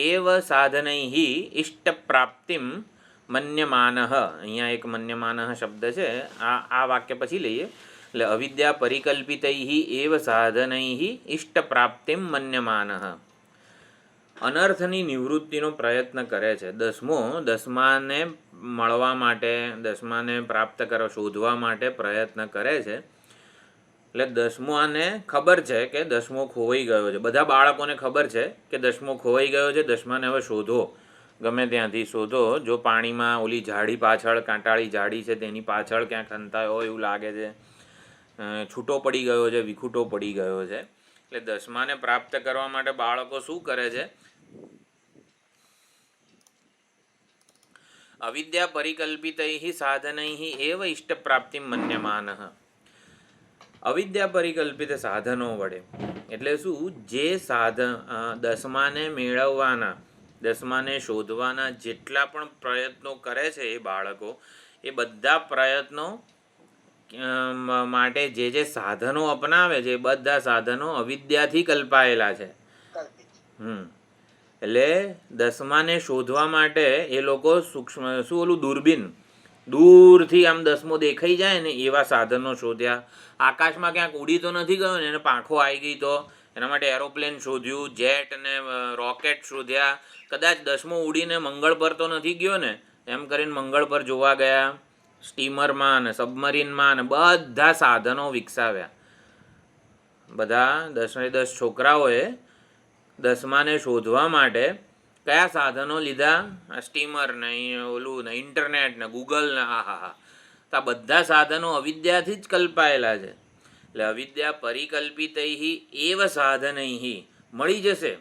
એવ સાધનૈઃ ઇષ્ટપ્રાપ્તિમ મન્યમાનઃ. અહીંયા એક મન્યમાનઃ શબ્દ છે, આ વાક્ય પછી લઈએ. એટલે અવિદ્યા પરિકલ્પિતૈઃ એવ સાધનૈઃ ઇષ્ટપ્રાપ્તિમ મન્યમાનઃ. અનર્થની નિવૃત્તિનો પ્રયત્ન કરે છે. દસમાને મળવા માટે, દસમાને પ્રાપ્ત કરવા, શોધવા માટે પ્રયત્ન કરે છે. એટલે દસમાને ખબર છે કે દસમો ખોવાઈ ગયો છે. બધા બાળકોને ખબર છે કે દસમો ખોવાઈ ગયો છે, દસમાને હવે શોધો, ગમે ત્યાંથી શોધો. જો પાણીમાં ઓલી ઝાડી પાછળ, કાંટાળી ઝાડી છે તેની પાછળ ક્યાંક ખંતાયો હોય એવું લાગે છે, છૂટો પડી ગયો છે, વિખૂટો પડી ગયો છે. એટલે દસમાને પ્રાપ્ત કરવા માટે બાળકો શું કરે છે? અવિદ્યા પરિકલ્પિતૈઃ સાધનૈઃ એવ ઇષ્ટપ્રાપ્તિમ મન્યમાનઃ. અવિદ્યા પરિકલ્પિત સાધનો વડે, એટલે શું? જે દસમાને મેળવવાના, દસમાને શોધવાના જેટલા પણ પ્રયત્નો કરે છે એ બાળકો, એ બધા પ્રયત્નો માટે જે સાધનો અપનાવે છે એ બધા સાધનો અવિદ્યાથી કલ્પાયેલા છે. એટલે દસમાને શોધવા માટે એ લોકો સૂક્ષ્મ શું ઓલું દૂરબીન દૂરથી આમ દસમો દેખાઈ જાય ને એવા સાધનો શોધ્યા. આકાશમાં ક્યાંક ઉડી તો નથી ગયો ને એને પાંખો આવી ગઈ તો એના માટે એરોપ્લેન શોધ્યું, જેટ અને રોકેટ શોધ્યા. કદાચ દસમો ઉડીને મંગળ પર તો નથી ગયો ને એમ કરીને મંગળ પર જોવા ગયા. સ્ટીમરમાં ને સબમરીનમાં ને બધા સાધનો વિકસાવ્યા. બધા 10 છોકરાઓએ દસમાને શોધવા માટે કયા સાધનો લીધા? આ સ્ટીમર ને ઓલું ને ઇન્ટરનેટ ને ગૂગલ ને હા તો આ બધા સાધનો અવિદ્યાથી જ કલ્પાયેલા છે. એટલે અવિદ્યા પરિકલ્પિતૈ એવ સાધનૈ મળી જશે.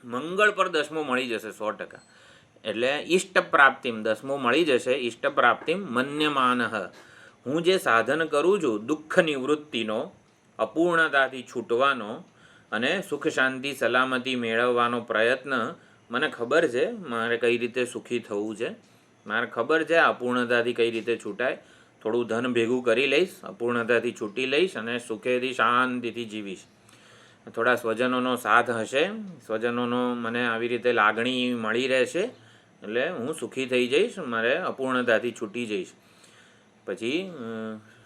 મંગળ પર દસમો મળી જશે 100%. એટલે ઈષ્ટ પ્રાપ્તિમ દસમો મળી જશે. ઈષ્ટ પ્રાપ્તિમ મન્યમાનઃ હું જે સાધન કરું છું દુઃખ નિવૃત્તિનો, અપૂર્ણતાથી છૂટવાનો અને સુખ શાંતિ સલામતી મેળવવાનો પ્રયત્ન, મને ખબર છે મારે કઈ રીતે સુખી થવું છે, મારે ખબર છે અપૂર્ણતાથી કઈ રીતે છૂટાય. થોડું ધન ભેગું કરી લઈશ, અપૂર્ણતાથી છૂટી લઈશ અને સુખેથી શાંતિથી જીવીશ. થોડા સ્વજનોનો સાથ હશે, સ્વજનોનો મને આવી રીતે લાગણી મળી રહેશે એટલે હું સુખી થઈ જઈશ, મારે અપૂર્ણતાથી છૂટી જઈશ. પછી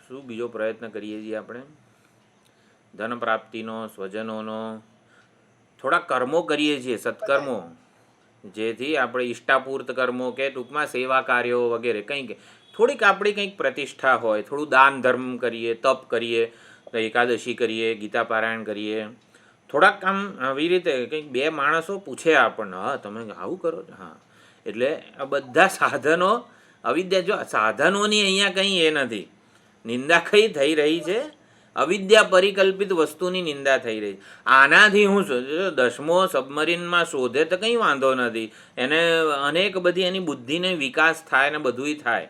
શું બીજો પ્રયત્ન કરીએ છીએ આપણે? ધન પ્રાપ્તિનો, સ્વજનોનો, થોડા કર્મો કરીએ છીએ, સત્કર્મો, જેથી આપણે ઈષ્ટાપૂર્ત કર્મો કે ટૂંકમાં સેવા કાર્યો વગેરે કંઈક થોડીક આપણી કંઈક પ્રતિષ્ઠા હોય. થોડું દાન ધર્મ કરીએ, તપ કરીએ, એકાદશી કરીએ, ગીતા પારાયણ કરીએ. થોડાક આમ આવી રીતે કંઈક 2 માણસો પૂછે આપણને, હા તમે આવું કરો છો, હા. એટલે આ બધા સાધનો અવિદ્યા. જો સાધનોની અહીંયા કંઈ એ નથી, નિંદા કઈ થઈ રહી છે? અવિદ્યા પરિકલ્પિત વસ્તુની નિંદા થઈ રહી. આનાથી હું દસમો સબમરીનમાં શોધે તો કંઈ વાંધો નથી, એને અનેક બધી એની બુદ્ધિને વિકાસ થાય ને બધુંય થાય,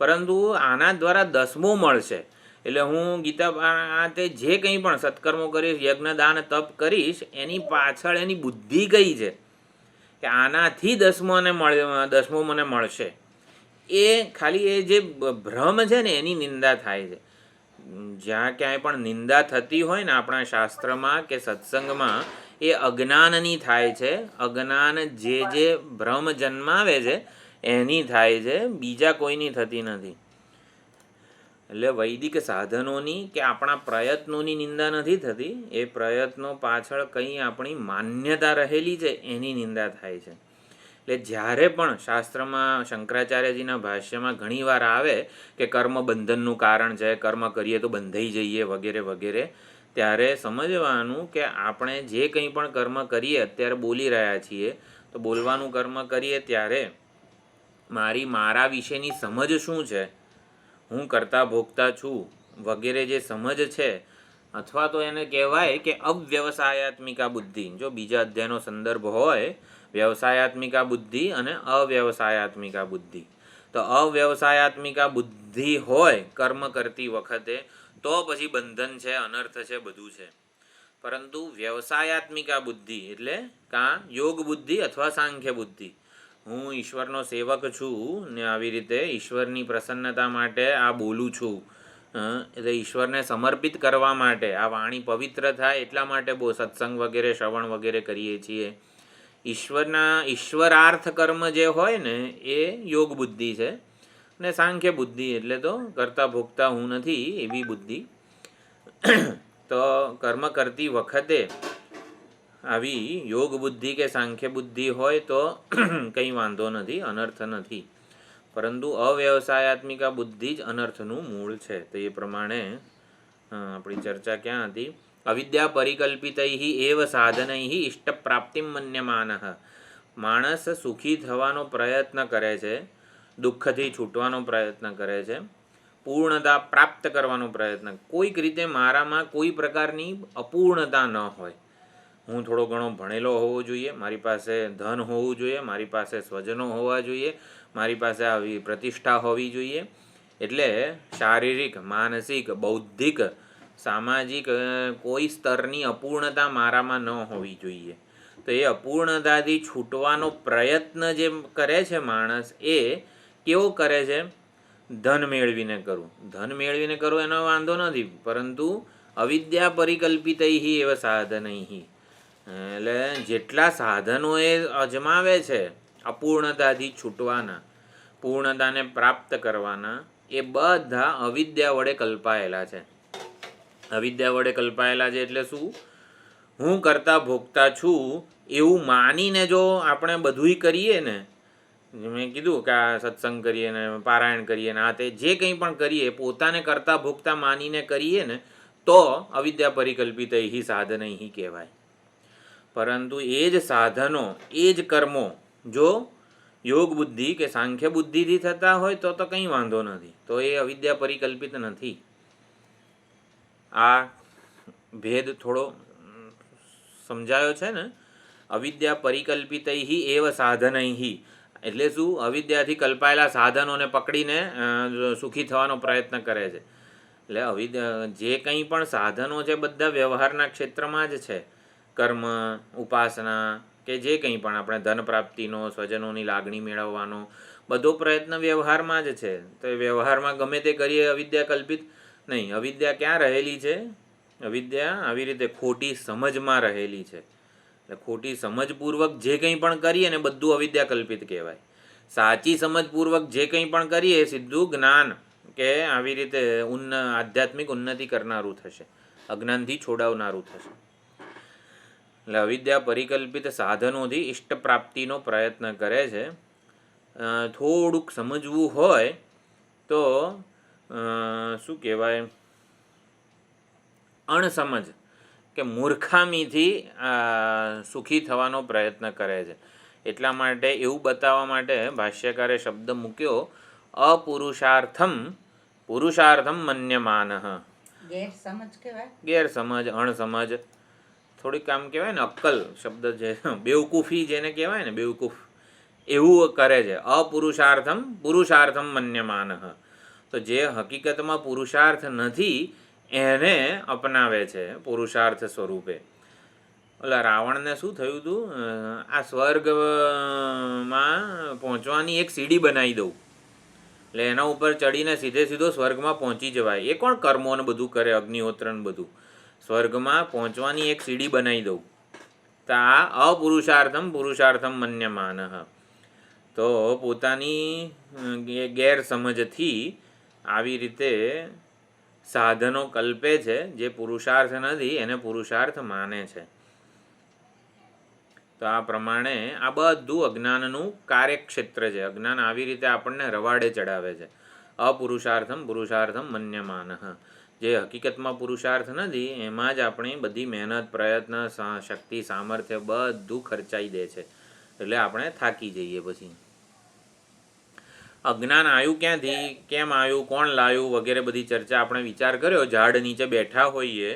પરંતુ આના દ્વારા દસમો મળશે. એટલે હું ગીતા તે જે કંઈ પણ સત્કર્મો કરીશ, યજ્ઞ દાન તપ કરીશ, એની પાછળ એની બુદ્ધિ કઈ છે કે આનાથી દસમો મને મળશે. એ ખાલી એ જે ભ્રમ છે ને એની નિંદા થાય છે. જ્યાં ક્યાંય પણ નિંદા થતી હોય ને આપણા શાસ્ત્રમાં કે સત્સંગમાં, એ અજ્ઞાનની થાય છે. અજ્ઞાન જે ભ્રમ જન્માવે છે એની થાય છે, બીજા કોઈની થતી નથી. એટલે વૈદિક સાધનોની કે આપણા પ્રયત્નોની નિંદા નથી થતી, એ પ્રયત્નો પાછળ કંઈ આપણી માન્યતા રહેલી છે એની નિંદા થાય છે. એટલે જ્યારે પણ શાસ્ત્રમાં શંકરાચાર્યજીના ભાષ્યમાં ઘણીવાર આવે કે કર્મ બંધનનું કારણ છે, કર્મ કરીએ તો બંધાઈ જઈએ વગેરે વગેરે, ત્યારે સમજવાનું કે આપણે જે કંઈ પણ કર્મ કરીએ, અત્યારે બોલી રહ્યા છીએ તો બોલવાનું કર્મ કરીએ ત્યારે મારા વિશેની સમજ શું છે, હું કરતા ભોગતા છું વગેરે જે સમજ છે, અથવા તો એને કહેવાય કે અવ્યવસાયાત્મિકા બુદ્ધિ. જો બીજા અધ્યાયનો સંદર્ભ હોય, વ્યવસાયાત્મિકા બુદ્ધિ અને અવ્યવસાયાત્મિકા બુદ્ધિ, તો અવ્યવસાયાત્મિકા બુદ્ધિ હોય કર્મ કરતી વખતે તો પછી બંધન છે, અનર્થ છે, બધું છે. પરંતુ વ્યવસાયાત્મિકા બુદ્ધિ એટલે કાં યોગ બુદ્ધિ અથવા સાંખ્ય બુદ્ધિ, હું ઈશ્વરનો સેવક છું ને આવી રીતે ઈશ્વરની પ્રસન્નતા માટે આ બોલું છું, એટલે ઈશ્વરને સમર્પિત કરવા માટે આ વાણી પવિત્ર થાય એટલા માટે સત્સંગ વગેરે શ્રવણ વગેરે કરીએ છીએ. ઈશ્વરાર્થ કર્મ જે હોય ને એ યોગ બુદ્ધિ છે. ને સાંખ્ય બુદ્ધિ એટલે તો કરતા ભોગતા હું નથી એવી બુદ્ધિ. તો કર્મ કરતી વખતે આવી યોગ બુદ્ધિ કે સાંખ્ય બુદ્ધિ હોય તો કંઈ વાંધો નથી, અનર્થ નથી. પરંતુ અવ્યવસાયાત્મિકા બુદ્ધિ જ અનર્થનું મૂળ છે. તો એ પ્રમાણે આપણી ચર્ચા ક્યાં હતી? અવિદ્યા પરિકલ્પિતૈ એવ સાધનૈ ઇષ્ટ પ્રાપ્તિમ મન્યમાનઃ. માણસ સુખી થવાનો પ્રયત્ન કરે છે, દુઃખથી છૂટવાનો પ્રયત્ન કરે છે, પૂર્ણતા પ્રાપ્ત કરવાનો પ્રયત્ન. કોઈક રીતે મારામાં કોઈ પ્રકારની અપૂર્ણતા ન હોય. હું થોડો ઘણો ભણેલો હોવો જોઈએ, મારી પાસે ધન હોવું જોઈએ, મારી પાસે સ્વજનો હોવા જોઈએ, મારી પાસે આવી પ્રતિષ્ઠા હોવી જોઈએ. એટલે શારીરિક, માનસિક, બૌદ્ધિક, સામાજિક કોઈ સ્તરની અપૂર્ણતા મારામાં ન હોવી જોઈએ. તો એ અપૂર્ણતાથી છૂટવાનો પ્રયત્ન જે કરે છે માણસ, એ કેવો કરે છે? ધન મેળવીને કરવું. ધન મેળવીને કરવું એનો વાંધો નથી, પરંતુ અવિદ્યા પરિકલ્પિતૈ એવ સાધનૈ, એટલે જેટલા સાધનો એ અજમાવે છે અપૂર્ણતાથી છૂટવાના, પૂર્ણતાને પ્રાપ્ત કરવાના, એ બધા અવિદ્યા વડે કલ્પાયેલા છે. અવિદ્યા વડે કલ્પાયેલા છે એટલે શું? હું કરતા ભોગતા છું એવું માનીને જો આપણે બધુંય કરીએ ને, મેં કીધું કે આ સત્સંગ કરીએ ને પારાયણ કરીએ ને આ તે જે કંઈ પણ કરીએ પોતાને કરતા ભોગતા માનીને કરીએ ને તો અવિદ્યા પરિકલ્પિત હિ સાધન હિ કહેવાય. પરંતુ એ જ સાધનો, એ જ કર્મો જો યોગ બુદ્ધિ કે સાંખ્ય બુદ્ધિથી થતા હોય તો કંઈ વાંધો નથી, તો એ અવિદ્યા પરિકલ્પિત નથી. આ ભેદ થોડો સમજાયો છે ને? અવિદ્યા પરિકલ્પિતૈ એવ સાધનૈ એટલે શું? અવિદ્યાથી કલ્પાયેલા સાધનોને પકડીને સુખી થવાનો પ્રયત્ન કરે છે. એટલે અવિદ્યા જે કંઈ પણ સાધનો છે બધા વ્યવહારના ક્ષેત્રમાં જ છે. કર્મ, ઉપાસના કે જે કંઈ પણ આપણે ધન પ્રાપ્તિનો, સ્વજનોની લાગણી મેળવવાનો બધો પ્રયત્ન વ્યવહારમાં જ છે. તો એ વ્યવહારમાં ગમે તે કરીએ અવિદ્યા કલ્પિત નહીં. અવિદ્યા ક્યાં રહેલી છે? અવિદ્યા આવી રીતે ખોટી સમજમાં રહેલી છે. એટલે ખોટી સમજપૂર્વક જે કંઈ પણ કરીએ ને બધું અવિદ્યા કલ્પિત કહેવાય. સાચી સમજપૂર્વક જે કંઈ પણ કરીએ સીધું જ્ઞાન કે આવી રીતે આધ્યાત્મિક ઉન્નતિ કરનારું થશે, અજ્ઞાનથી છોડાવનારું થશે. એટલે અવિદ્યા પરિકલ્પિત સાધનોથી ઇષ્ટ પ્રાપ્તિનો પ્રયત્ન કરે છે. થોડુંક સમજવું હોય તો શું કહેવાય, અણસમજ કે મૂર્ખામીથી સુખી થવાનો પ્રયત્ન કરે છે. એટલા માટે એવું બતાવવા માટે ભાષ્યકારે શબ્દ મૂક્યો અપુરુષાર્થમ પુરુષાર્થમ મન્યમાનઃ. ગેરસમજ કહેવાય, ગેરસમજ, અણસમજ, થોડીક આમ કહેવાય ને અક્કલ શબ્દ છે, બેવકૂફી જેને કહેવાય ને બેવકૂફ, એવું કરે છે. અપુરુષાર્થમ પુરુષાર્થમ મન્યમાનઃ. તો જે હકીકતમાં પુરુષાર્થ નથી એને અપનાવે છે પુરુષાર્થ સ્વરૂપે. ઓલા રાવણને શું થયું હતું? આ સ્વર્ગમાં પહોંચવાની એક સીડી બનાવી દઉં એટલે એના ઉપર ચડીને સીધો સ્વર્ગમાં પહોંચી જવાય. એ કોણ કર્મોને બધું કરે, અગ્નિહોત્રને બધું? સ્વર્ગમાં પહોંચવાની એક સીડી બનાવી દઉં. તો આ અપુરુષાર્થમ પુરુષાર્થમ મન્યમાનઃ. તો પોતાની ગેરસમજથી આવી રીતે સાધનો કલ્પે છે, જે પુરુષાર્થ નથી એને પુરુષાર્થ માને છે. તો આ પ્રમાણે આ બધું અજ્ઞાનનું કાર્યક્ષેત્ર છે. અજ્ઞાન આવી રીતે આપણને રવાડે ચડાવે છે. અપુરુષાર્થમ પુરુષાર્થમ મન્યમાનઃ. જે હકીકતમાં પુરુષાર્થ નથી એમાં જ આપણી બધી મહેનત, પ્રયત્ન, શક્તિ, સામર્થ્ય બધું ખર્ચાઈ દે છે. એટલે આપણે થાકી જઈએ. પછી અજ્ઞાન આવ્યું ક્યાંથી, કેમ આવ્યું, કોણ લાવ્યું વગેરે બધી ચર્ચા આપણે વિચાર કર્યો. ઝાડ નીચે બેઠા હોઈએ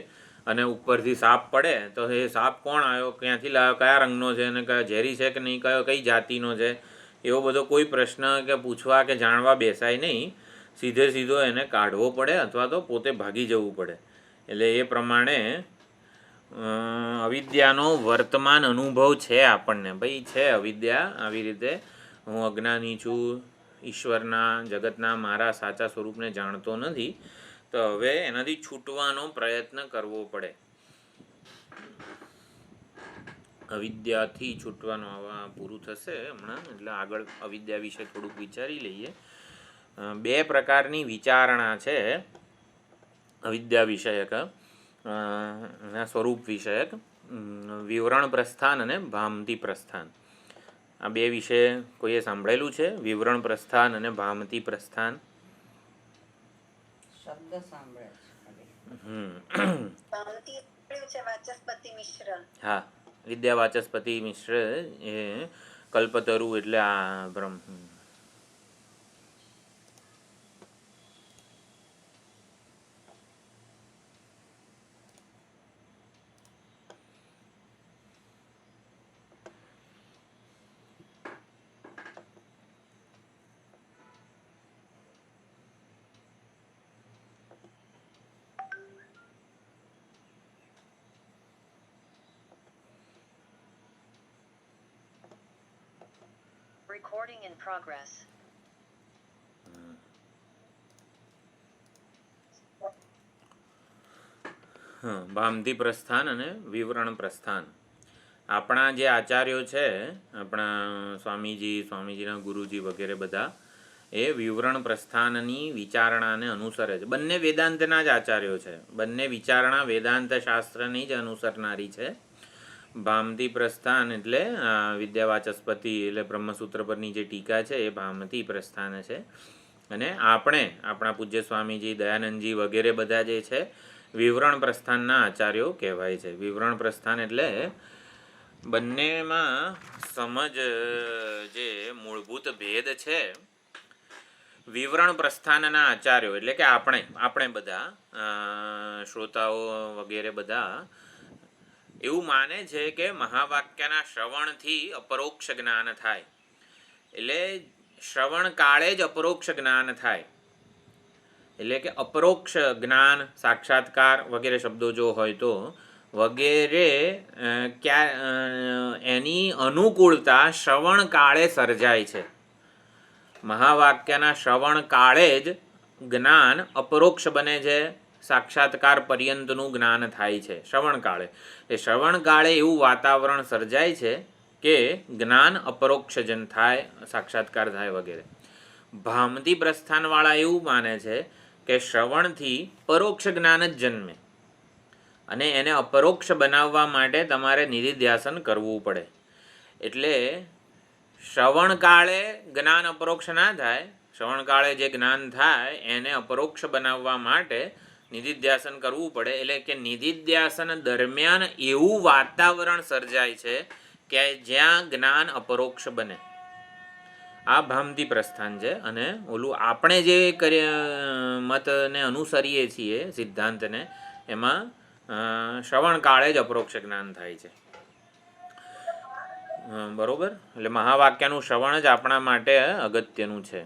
અને ઉપરથી સાપ પડે તો એ સાપ કોણ આવ્યો, ક્યાંથી લાવ્યો, કયા રંગનો છે અને કયા ઝેરી છે કે નહીં, કઈ જાતિનો છે, એવો બધો કોઈ પ્રશ્ન કે પૂછવા કે જાણવા બેસાય નહીં. સીધો એને કાઢવો પડે અથવા તો પોતે ભાગી જવું પડે. એટલે એ પ્રમાણે અવિદ્યાનો વર્તમાન અનુભવ છે આપણને. ભાઈ છે અવિદ્યા, આવી રીતે હું અજ્ઞાની છું, ઈશ્વરના, જગતના મારા સાચા સ્વરૂપને જાણતો નથી. તો હવે એનાથી છૂટવાનો પ્રયત્ન કરવો પડે. અવિદ્યાથી છૂટવાનું આવા પૂરું થશે હમણાં. એટલે આગળ અવિદ્યા વિશે થોડુંક વિચારી લઈએ. બે પ્રકારની વિચારણા છે અવિદ્યા વિષયક, સ્વરૂપ વિષયક. વિવરણ પ્રસ્થાન અને ભામતી પ્રસ્થાન. આ બે વિશે કોઈએ સાંભળેલું છે? વિવરણ પ્રસ્થાન અને ભામતી પ્રસ્થાન. શબ્દ સાંભળે છે. વાચસ્પતિ મિશ્ર. હા, વિદ્યા વાચસ્પતિ મિશ્ર એ કલ્પતરુ એટલે આ બ્રહ્મ. Recording in progress. ભામતી પ્રસ્થાન અને વિવરણ પ્રસ્થાન. આપણા જે આચાર્યો છે, આપણા સ્વામીજીના ગુરુજી વગેરે બધા એ વિવરણ પ્રસ્થાનની વિચારણાને અનુસરે છે. બંને વેદાંતના જ આચાર્યો છે. બંને વિચારણા વેદાંત શાસ્ત્રની જ અનુસરનારી છે. ભામતી પ્રસ્થાન એટલે વિદ્યાવાચસ્પતિ એટલે બ્રહ્મસૂત્ર પરની જે ટીકા છે એ ભામતી પ્રસ્થાન છે. અને આપણા પૂજ્ય સ્વામીજી, દયાનંદજી વગેરે બધા જે છે વિવરણ પ્રસ્થાનના આચાર્યો કહેવાય છે. વિવરણ પ્રસ્થાન એટલે બંનેમાં સમજ જે મૂળભૂત ભેદ છે, વિવરણ પ્રસ્થાનના આચાર્યો એટલે કે આપણે બધા શ્રોતાઓ વગેરે બધા એવું માને છે કે મહાવાક્યના શ્રવણથી અપરોક્ષ જ્ઞાન થાય. એટલે શ્રવણ કાળે જ અપરોક્ષ જ્ઞાન થાય. એટલે કે અપરોક્ષ જ્ઞાન, સાક્ષાત્કાર વગેરે શબ્દો જો હોય તો વગેરે એની અનુકૂળતા શ્રવણ કાળે સર્જાય છે. મહાવાક્યના શ્રવણ કાળે જ જ્ઞાન અપરોક્ષ બને છે, સાક્ષાત્કાર પર્યંતનું જ્ઞાન થાય છે શ્રવણ કાળે. એ શ્રવણ કાળે એવું વાતાવરણ સર્જાય છે કે જ્ઞાન અપરોક્ષજન થાય, સાક્ષાત્કાર થાય વગેરે. ભામતી પ્રસ્થાનવાળા એવું માને છે કે શ્રવણથી પરોક્ષ જ્ઞાન જ જન્મે અને એને અપરોક્ષ બનાવવા માટે તમારે નિધિધ્યાસન કરવું પડે. એટલે શ્રવણ કાળે જ્ઞાન અપરોક્ષ ના થાય, શ્રવણ કાળે જે જ્ઞાન થાય એને અપરોક્ષ બનાવવા માટે નિધિધ્યાસન કરવું પડે. એટલે કે નિધિધ્યાસન દરમિયાન એવું વાતાવરણ સર્જાય છે કે જ્યાં જ્ઞાન અપરોક્ષ બને. આ ભામતી પ્રસ્થાન છે. અને ઓલું આપણે જે મતને અનુસરીએ છીએ સિદ્ધાંતને, એમાં શ્રવણ કાળે જ અપરોક્ષ જ્ઞાન થાય છે. બરોબર. એટલે મહાવાક્યનું શ્રવણ જ આપણા માટે અગત્યનું છે.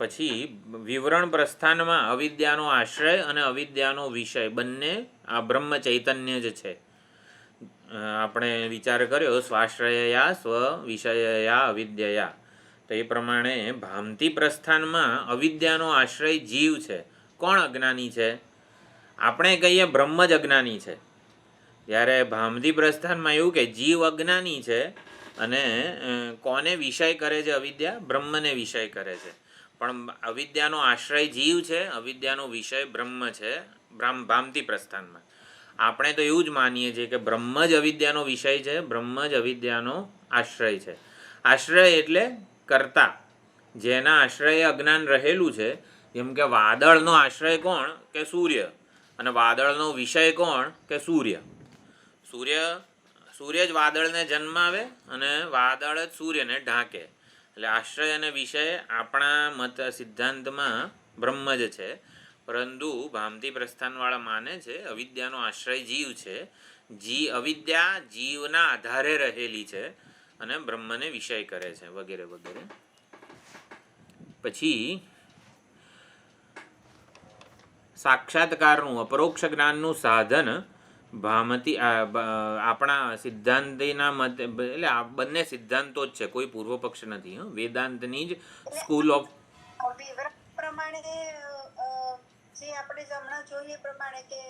પછી વિવરણ પ્રસ્થાનમાં અવિદ્યાનો આશ્રય અને અવિદ્યાનો વિષય બંને આ બ્રહ્મ ચૈતન્ય જ છે. આપણે વિચાર કર્યો સ્વાશ્રયયા સ્વ વિષયયા અવિદ્યયા, તો એ પ્રમાણે ભામતી પ્રસ્થાનમાં અવિદ્યાનો આશ્રય જીવ છે. કોણ અજ્ઞાની છે? આપણે કહીએ બ્રહ્મ જ અજ્ઞાની છે. જ્યારે ભામતી પ્રસ્થાનમાં એવું કે જીવ અજ્ઞાની છે અને કોને વિષય કરે છે? અવિદ્યા બ્રહ્મને વિષય કરે છે. પણ અવિદ્યાનો આશ્રય જીવ છે, અવિદ્યાનો વિષય બ્રહ્મ છે ભામતી પ્રસ્થાનમાં. આપણે તો એવું જ માનીએ છીએ કે બ્રહ્મ જ અવિદ્યાનો વિષય છે, બ્રહ્મ જ અવિદ્યાનો આશ્રય છે. આશ્રય એટલે કર્તા, જેના આશ્રય અજ્ઞાન રહેલું છે. જેમ કે વાદળનો આશ્રય કોણ? કે સૂર્ય. અને વાદળનો વિષય કોણ? કે સૂર્ય. સૂર્ય જ વાદળને જન્માવે અને વાદળ જ સૂર્યને ઢાંકે. એટલે આશ્રય અને વિષય આપણા મત સિદ્ધાંતમાં બ્રહ્મ જ છે. પરંતુ ભામતી પ્રસ્થાનવાળા માને છે અવિદ્યાનો આશ્રય જીવ છે. અવિદ્યા જીવના આધારે રહેલી છે અને બ્રહ્મને વિષય કરે છે વગેરે વગેરે. પછી સાક્ષાત્કારનું અપરોક્ષ જ્ઞાનનું સાધન ભામતી આપણા સિદ્ધાંતિના મત, એટલે આ બંને સિદ્ધાંતો જ છે, કોઈ પૂર્વ પક્ષ નથી. વેદાંતની જ સ્કૂલ ઓફ વિવરણ પ્રમાણે જે આપણે હમણાં જોઈએ પ્રમાણે કે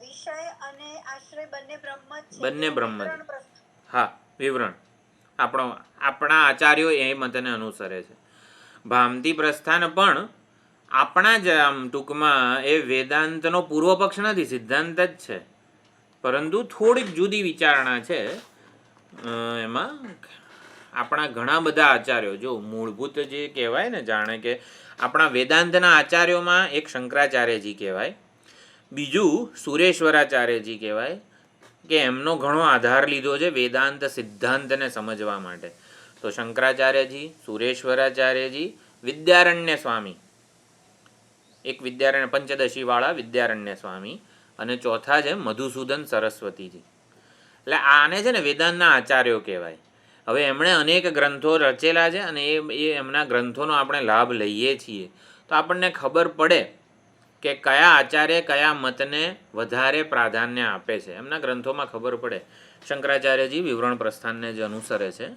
વિષય અને આશ્રય બંને બ્રહ્મ જ છે. બંને બ્રહ્મ જ. હા, વિવરણ આપણા આચાર્યો એ મતને અનુસરે છે. ભામતી પ્રસ્થાન પણ આપણા જ આમ ટૂંકમાં એ વેદાંતનો પૂર્વ પક્ષ નથી, સિદ્ધાંત જ છે. પરંતુ થોડીક જુદી વિચારણા છે એમાં. આપણા ઘણા બધા આચાર્યો, જો મૂળભૂત જે કહેવાય ને, જાણે કે આપણા વેદાંતના આચાર્યોમાં એક શંકરાચાર્યજી કહેવાય, બીજું સુરેશ્વરાચાર્યજી કહેવાય, કે એમનો ઘણો આધાર લીધો છે વેદાંત સિદ્ધાંતને સમજવા માટે. તો શંકરાચાર્યજી, સુરેશ્વરાચાર્યજી, વિદ્યારણ્ય સ્વામી, એક વિદ્યારણ્ય પંચદશીવાળા વિદ્યારણ્ય સ્વામી, અને ચોથા છે મધુસૂદન સરસ્વતીજી. એટલે આને છે ને વેદાંતના આચાર્યો કહેવાય. હવે એમણે અનેક ગ્રંથો રચેલા છે અને એ એમના ગ્રંથોનો આપણે લાભ લઈએ છીએ. તો આપણને ખબર પડે કે કયા આચાર્ય કયા મતને વધારે પ્રાધાન્ય આપે છે. એમના ગ્રંથોમાં ખબર પડે. શંકરાચાર્યજી વિવરણ પ્રસ્થાનને જ અનુસરે છે.